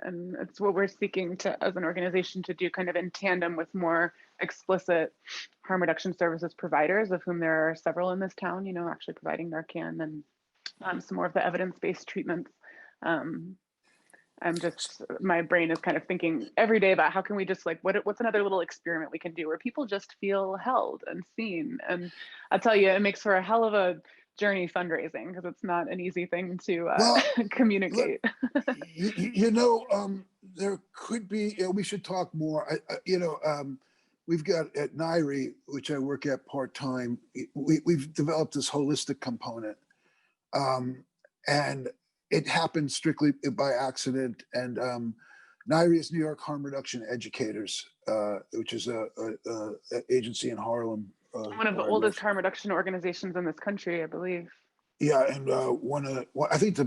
And it's what we're seeking to, as an organization, to do kind of in tandem with more explicit harm reduction services providers, of whom there are several in this town, actually providing Narcan and some more of the evidence-based treatments. My brain is kind of thinking every day about how can we just what's another little experiment we can do where people just feel held and seen. And I'll tell you, it makes for a hell of a journey fundraising, because it's not an easy thing to communicate. There could be, we should talk more. We've got at NIRI, which I work at part-time, we've developed this holistic component. And it happened strictly by accident. And NIRI is New York Harm Reduction Educators, which is a agency in Harlem. One of the oldest harm reduction organizations in this country, I believe. Yeah, and I think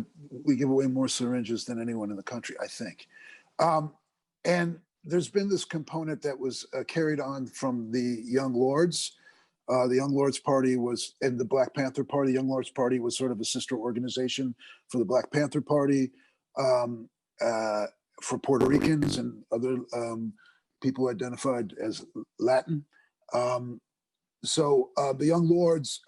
we give away more syringes than anyone in the country, I think. And there's been this component that was carried on from the Young Lords. The Young Lords Party was, and the Black Panther Party. Young Lords Party was sort of a sister organization for the Black Panther Party, for Puerto Ricans and other people identified as Latin. So the Young Lords,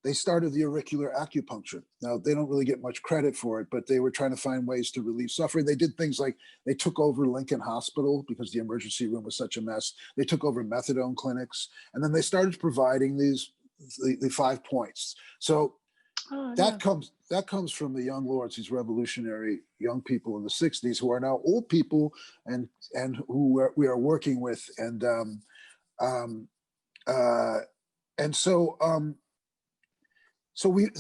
they started the auricular acupuncture. Now, they don't really get much credit for it, but they were trying to find ways to relieve suffering. They did things like they took over Lincoln Hospital because the emergency room was such a mess. They took over methadone clinics, and then they started providing the 5 points. So that comes from the Young Lords, these revolutionary young people in the 60s who are now old people and who we are working with. So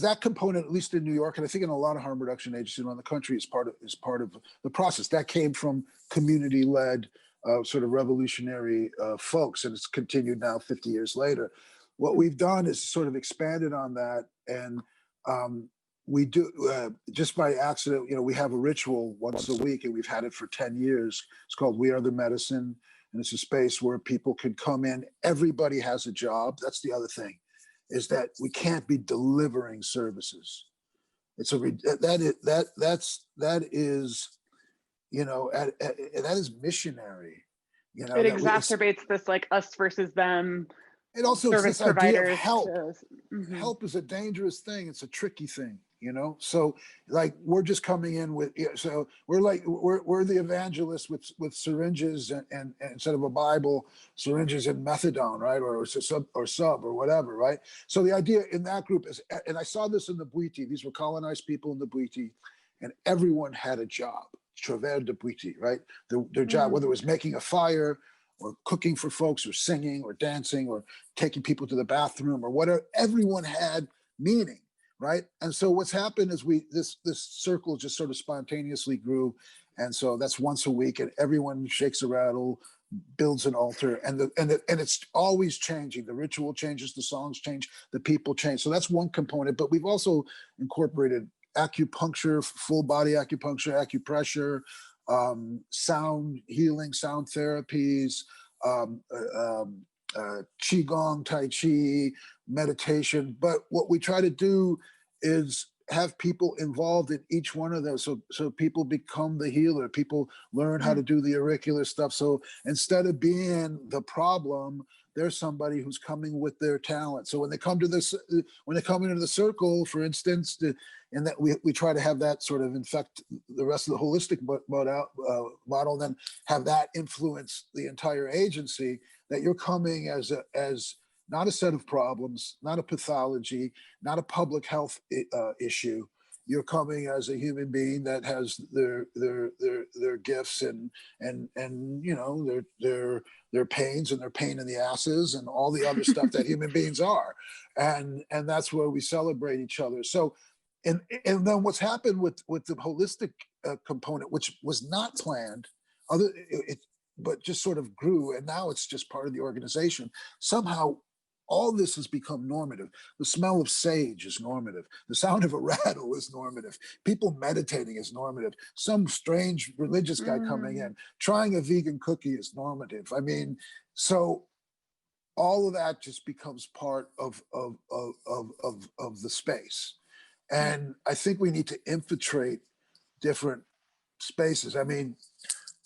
that component, at least in New York, and I think in a lot of harm reduction agencies around the country, is part of the process. That came from community-led, sort of revolutionary folks, and it's continued now 50 years later. What we've done is sort of expanded on that, and we do just by accident. We have a ritual once a week, and we've had it for 10 years. It's called We Are the Medicine, and it's a space where people can come in. Everybody has a job. That's the other thing, is that we can't be delivering services. It's that is missionary. It exacerbates this us versus them. It also is this idea of help. Help is a dangerous thing. It's a tricky thing. So we're just coming in with, so we're the evangelists with syringes and instead of a Bible, syringes and methadone, right? Or sub or whatever, right? So the idea in that group is, and I saw this in the Bwiti, these were colonized people in the Bwiti, and everyone had a job. Travail de buiti, right? Their job, whether it was making a fire or cooking for folks or singing or dancing or taking people to the bathroom or whatever, everyone had meaning, right? And so what's happened is this circle just sort of spontaneously grew. And so that's once a week, and everyone shakes a rattle, builds an altar, and it's always changing. The ritual changes, the songs change, the people change. So that's one component. But we've also incorporated acupuncture, full body acupuncture, acupressure, sound healing, sound therapies, qigong, tai chi, meditation. But what we try to do is have people involved in each one of those, so people become the healer. People learn how to do the auricular stuff. So instead of being the problem, there's somebody who's coming with their talent. So when they come to this, when they come into the circle, for instance, and that we try to have that sort of infect the rest of the holistic model, then have that influence the entire agency, that you're coming as not a set of problems, not a pathology, not a public health issue. You're coming as a human being that has their gifts and you know their pains and their pain in the asses and all the other stuff that human beings are, and that's where we celebrate each other. So, and then what's happened with the holistic component, which was not planned, but just sort of grew, and now it's just part of the organization. Somehow all this has become normative. The smell of sage is normative. The sound of a rattle is normative. People meditating is normative. Some strange religious guy coming in, trying a vegan cookie is normative. I mean, so all of that just becomes part of the space. And I think we need to infiltrate different spaces. I mean,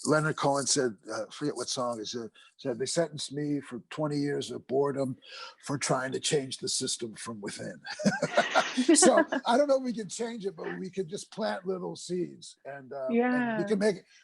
Leonard Cohen said, I forget what song it said, they sentenced me for 20 years of boredom for trying to change the system from within. So I don't know if we can change it, but we can just plant little seeds, and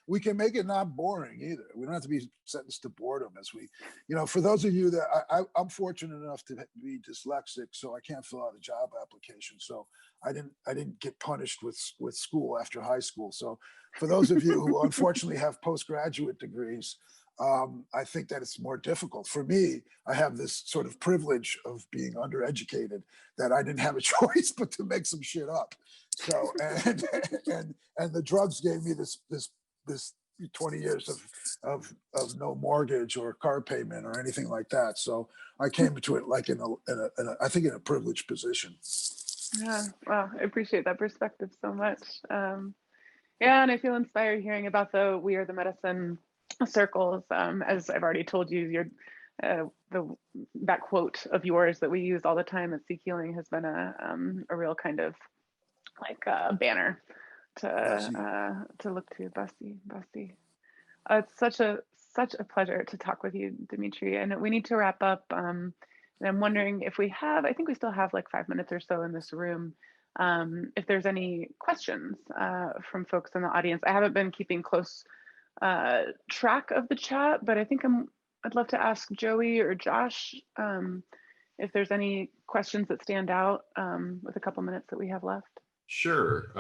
we can make it not boring either. We don't have to be sentenced to boredom as we, you know, for those of you that I'm fortunate enough to be dyslexic, so I can't fill out a job application. So I didn't get punished with school after high school. So for those of you who unfortunately have postgraduate degrees, I think that it's more difficult. For me, I have this sort of privilege of being undereducated that I didn't have a choice but to make some shit up. So and the drugs gave me this 20 years of no mortgage or car payment or anything like that. So I came to it like in a privileged position. Yeah, wow, I appreciate that perspective so much. Yeah, and I feel inspired hearing about the We Are the Medicine circles. As I've already told you, that quote of yours that we use all the time at SeekHealing has been a real kind of like banner to look to. Basti. It's such a pleasure to talk with you, Dimitri. And we need to wrap up. And I'm wondering if I think we still have like 5 minutes or so in this room. If there's any questions from folks in the audience. I haven't been keeping close track of the chat, but I think I'd love to ask Joey or Josh if there's any questions that stand out with a couple minutes that we have left. Sure.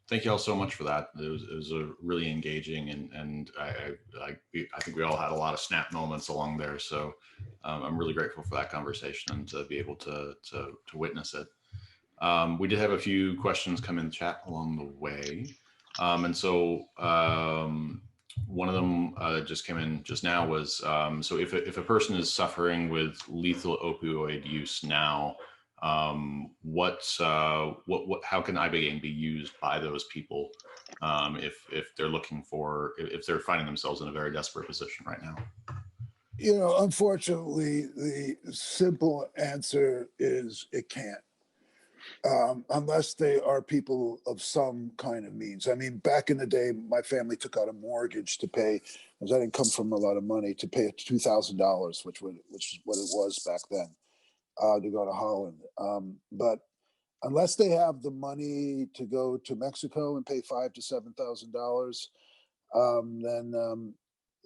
Thank you all so much for that. It was a really engaging, and I think we all had a lot of snap moments along there. So I'm really grateful for that conversation and to be able to witness it. We did have a few questions come in the chat along the way. And so one of them just came in just now was, so if a person is suffering with lethal opioid use now, how can ibogaine be used by those people if they're if they're finding themselves in a very desperate position right now? You know, unfortunately, the simple answer is it can't. Unless they are people of some kind of means. I mean, back in the day, my family took out a mortgage to pay, because I didn't come from a lot of money, to pay $2,000, which is what it was back then, to go to Holland. But unless they have the money to go to Mexico and pay $5,000 to $7,000,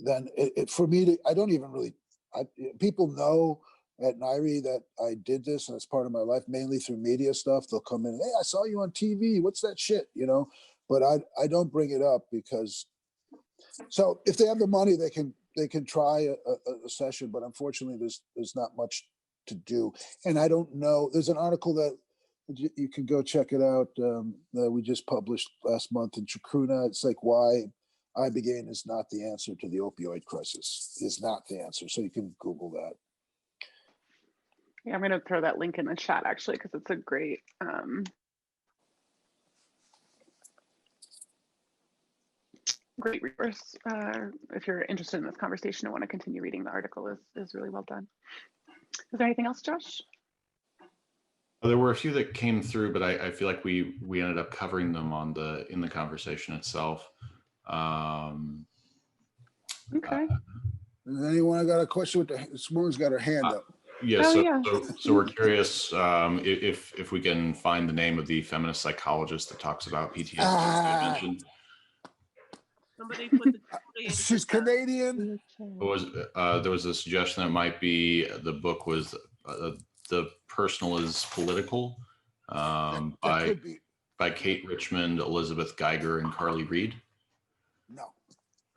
then for me, I don't even really. People know at Nairi that I did this and it's part of my life, mainly through media stuff. They'll come in, hey, I saw you on TV. What's that shit? You know, but I don't bring it up because, so if they have the money, they can try a session, but unfortunately there's not much to do. And I don't know, there's an article that you can go check it out that we just published last month in Chacruna. It's like why Ibogaine is not the answer to the opioid crisis, is not the answer. So you can Google that. Yeah, I'm going to throw that link in the chat actually, because it's a great great resource. If you're interested in this conversation and want to continue reading, the article is really well done. Is there anything else, Josh? There were a few that came through, but I feel like we ended up covering them in the conversation itself. Okay. Anyone got a question with Simone's got her hand up. Yeah, Oh, so, yeah. so we're curious if we can find the name of the feminist psychologist that talks about PTSD. Somebody put the She's Canadian. There was a suggestion that might be the book was The Personal is Political by Kate Richmond, Elizabeth Geiger, and Carly Reed. No.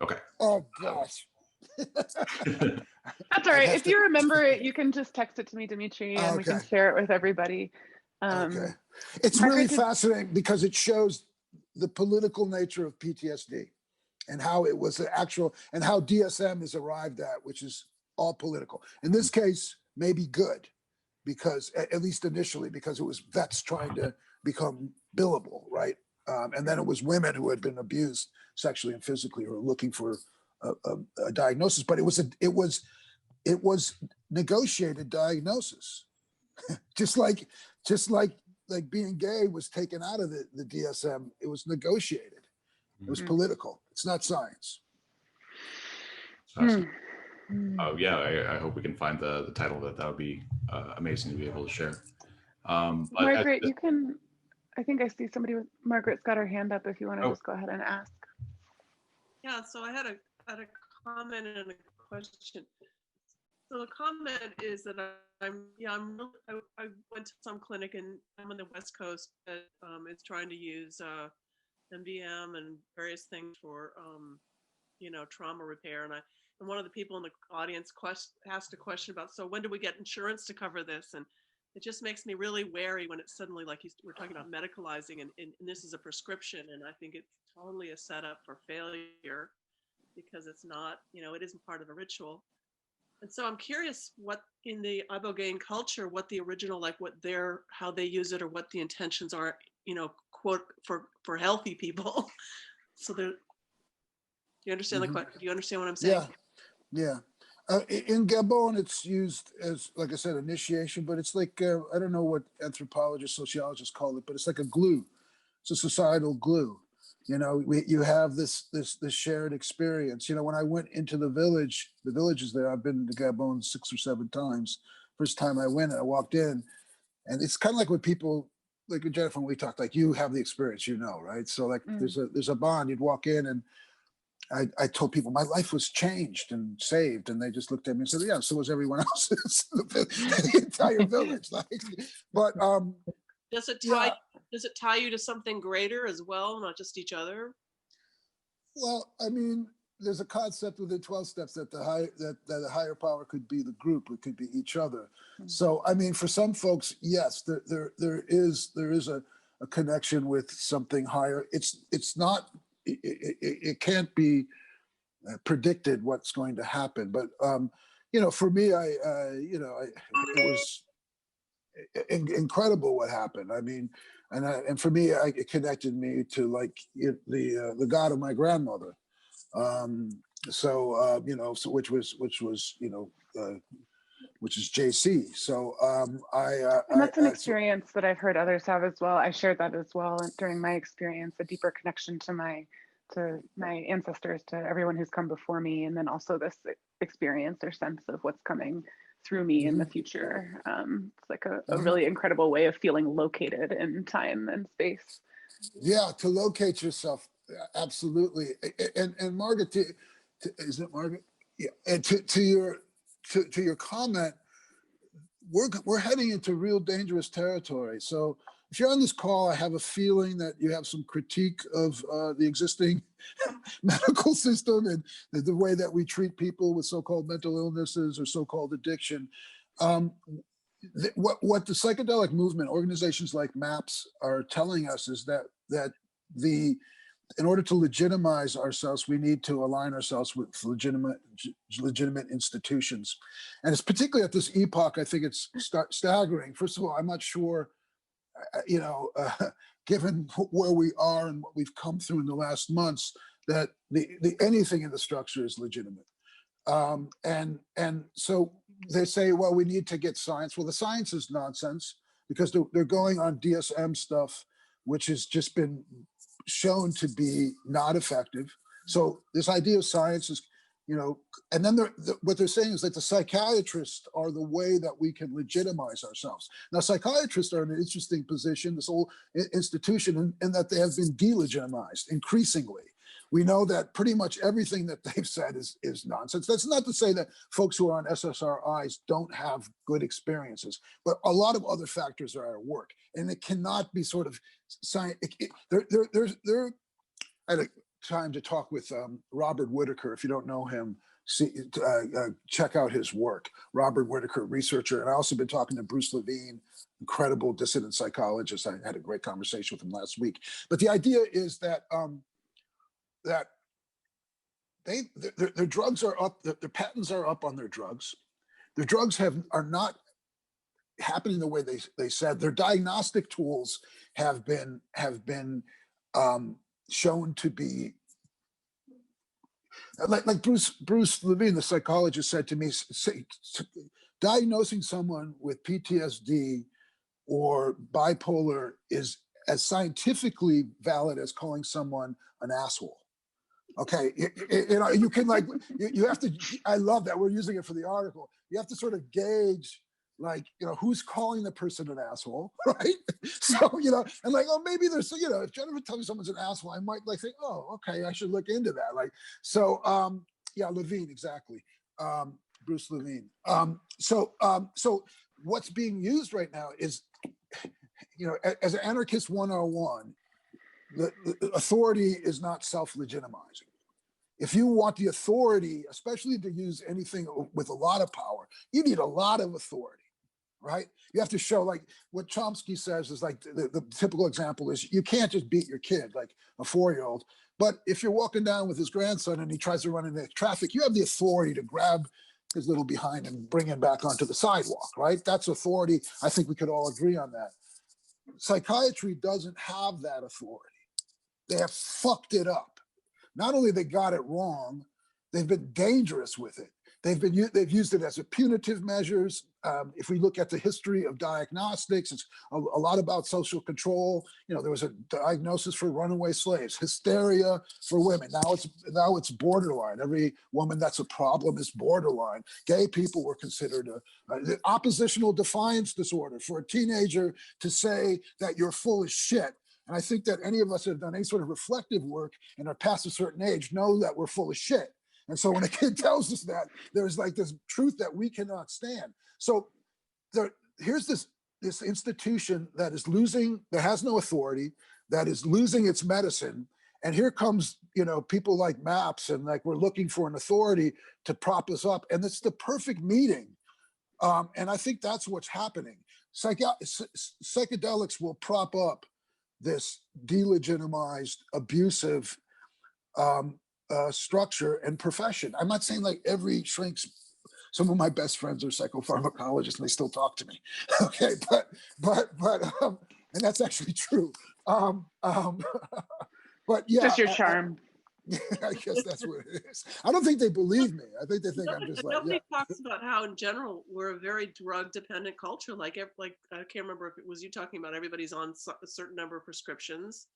Okay. Oh gosh. That's all right. If you remember it, you can just text it to me, Dimitri, and we can share it with everybody. Okay. It's really fascinating because it shows the political nature of PTSD and how it was the actual, and how DSM is arrived at, which is all political. In this case, maybe good, because at least initially, because it was vets trying to become billable, right? And then it was women who had been abused sexually and physically who were looking for a diagnosis, but it was negotiated diagnosis, just like being gay was taken out of the DSM. It was negotiated. It was political. It's not science. Oh yeah, I hope we can find the title of it. That would be amazing to be able to share. Margaret, you can. I think I see somebody with Margaret's got her hand up. If you want to just go ahead and ask. Yeah, so I had a comment and a question. So the comment is that I went to some clinic and I'm on the West Coast that is trying to use MDM and various things for trauma repair, and one of the people in the audience asked a question about, so when do we get insurance to cover this? And it just makes me really wary when it's suddenly like we're talking about medicalizing and this is a prescription, and I think it's totally a setup for failure because it's not, it isn't part of a ritual. And so I'm curious what in the Ibogaine culture, what the original, how they use it or what the intentions are, quote, for healthy people. So do you understand the question? Do you understand what I'm saying? Yeah. In Gabon, it's used as, like I said, initiation, but it's like, I don't know what anthropologists, sociologists call it, but it's like a glue. It's a societal glue. You have this shared experience. When I went into the villages there, I've been to Gabon 6 or 7 times. First time I went, I walked in, and it's kind of like when people, like with Jennifer, when we talked, like you have the experience, right? So like there's a bond. You'd walk in, and I told people my life was changed and saved, and they just looked at me and said, "Yeah, so was everyone else's, the entire village." But does it tie you to something greater as well, not just each other? Well, I mean, there's a concept within 12 steps that the higher power could be the group, it could be each other. So, I mean, for some folks, yes, there is a connection with something higher. It's not. It can't be predicted what's going to happen, but for me, it was incredible what happened. I mean, and for me, it connected me to like the God of my grandmother. Which is JC. So and that's an experience that I've heard others have as well. I shared that as well during my experience, a deeper connection to my ancestors, to everyone who's come before me, and then also this experience or sense of what's coming through me in the future. It's like a really incredible way of feeling located in time and space. Yeah, to locate yourself, absolutely. And Margaret, is it Margaret? Yeah. And to your comment, we're heading into real dangerous territory. So if you're on this call, I have a feeling that you have some critique of the existing medical system and the way that we treat people with so-called mental illnesses or so-called addiction. What the psychedelic movement, organizations like MAPS, are telling us is that in order to legitimize ourselves, we need to align ourselves with legitimate institutions. And it's particularly at this epoch, I think it's staggering. First of all, I'm not sure, given where we are and what we've come through in the last months, that the anything in the structure is legitimate. And so they say, well, we need to get science. Well, the science is nonsense because they're going on DSM stuff, which has just been shown to be not effective. So this idea of science is, and then what they're saying is that the psychiatrists are the way that we can legitimize ourselves. Now, psychiatrists are in an interesting position, this whole institution, in that they have been delegitimized increasingly. We know that pretty much everything that they've said is nonsense. That's not to say that folks who are on SSRIs don't have good experiences, but a lot of other factors are at work, and it cannot be sort of science. I had a time to talk with Robert Whitaker. If you don't know him, check out his work. Robert Whitaker, researcher, and I also been talking to Bruce Levine, incredible dissident psychologist. I had a great conversation with him last week. But the idea is that that their drugs are up, their patents are up on their drugs. Their drugs are not happening the way they said. Their diagnostic tools have been shown to be like Bruce Levine, the psychologist, said to me, diagnosing someone with PTSD or bipolar is as scientifically valid as calling someone an asshole. Okay, you can you have to. I love that we're using it for the article. You have to sort of gauge, who's calling the person an asshole, right? So and oh, maybe there's if Jennifer tells me someone's an asshole, I might think, oh, okay, I should look into that. Yeah, Levine, exactly, Bruce Levine. So what's being used right now is, as an anarchist 101. The authority is not self-legitimizing. If you want the authority, especially to use anything with a lot of power, you need a lot of authority, right? You have to show, what Chomsky says is the typical example is you can't just beat your kid like a 4-year-old, but if you're walking down with his grandson and he tries to run into traffic, you have the authority to grab his little behind and bring him back onto the sidewalk, right? That's authority. I think we could all agree on that. Psychiatry doesn't have that authority. They have fucked it up. Not only they got it wrong, they've been dangerous with it. They've used it as a punitive measures. If we look at the history of diagnostics, it's a lot about social control. There was a diagnosis for runaway slaves, hysteria for women. Now it's borderline. Every woman that's a problem is borderline. Gay people were considered the oppositional defiance disorder for a teenager to say that you're full of shit. And I think that any of us that have done any sort of reflective work and are past a certain age know that we're full of shit. And so when a kid tells us that, there's this truth that we cannot stand. So here's this institution that has no authority, that is losing its medicine. And here comes, people like MAPS and we're looking for an authority to prop us up. And it's the perfect meeting. And I think that's what's happening. Psychedelics will prop up this delegitimized, abusive structure and profession. I'm not saying every shrink's. Some of my best friends are psychopharmacologists and they still talk to me. Okay, but and that's actually true. But yeah, just your charm. I guess that's what it is. I don't think they believe me. I think they think I'm just nobody talks about how in general we're a very drug dependent culture. I can't remember if it was you talking about everybody's on a certain number of prescriptions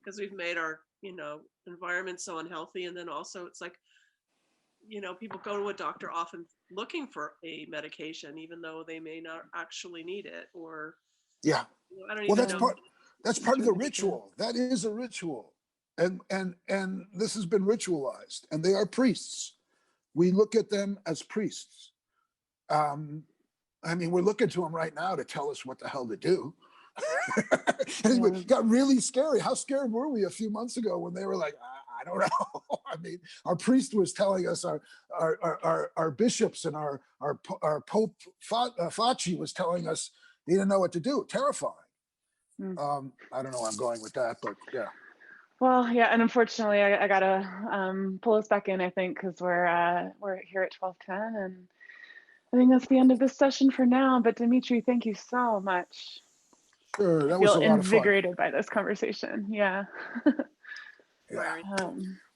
because we've made our environment so unhealthy, and then also it's people go to a doctor often looking for a medication even though they may not actually need it, or yeah. I don't even know. That's part of the ritual. That is a ritual. And this has been ritualized, and they are priests. We look at them as priests. I mean, we're looking to them right now to tell us what the hell to do. And Yeah. it got really scary. How scared were we a few months ago when they were like, I don't know. I mean, our priest was telling us, our bishops and our Pope Facci was telling us he didn't know what to do. Terrifying. I don't know where I'm going with that, but yeah. Well, yeah, and unfortunately, I gotta pull us back in, I think, because we're here at 12:10, and I think that's the end of this session for now. But Dimitri, thank you so much. Sure, I that was feel a lot of fun. invigorated by this conversation. Yeah. Yeah.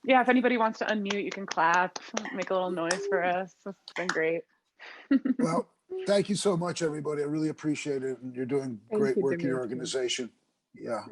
Yeah, if anybody wants to unmute, you can clap, make a little noise for us. It's been great. Well, thank you so much, everybody. I really appreciate it. And you're doing Thank great you, work in your Dimitri. organization. Yeah.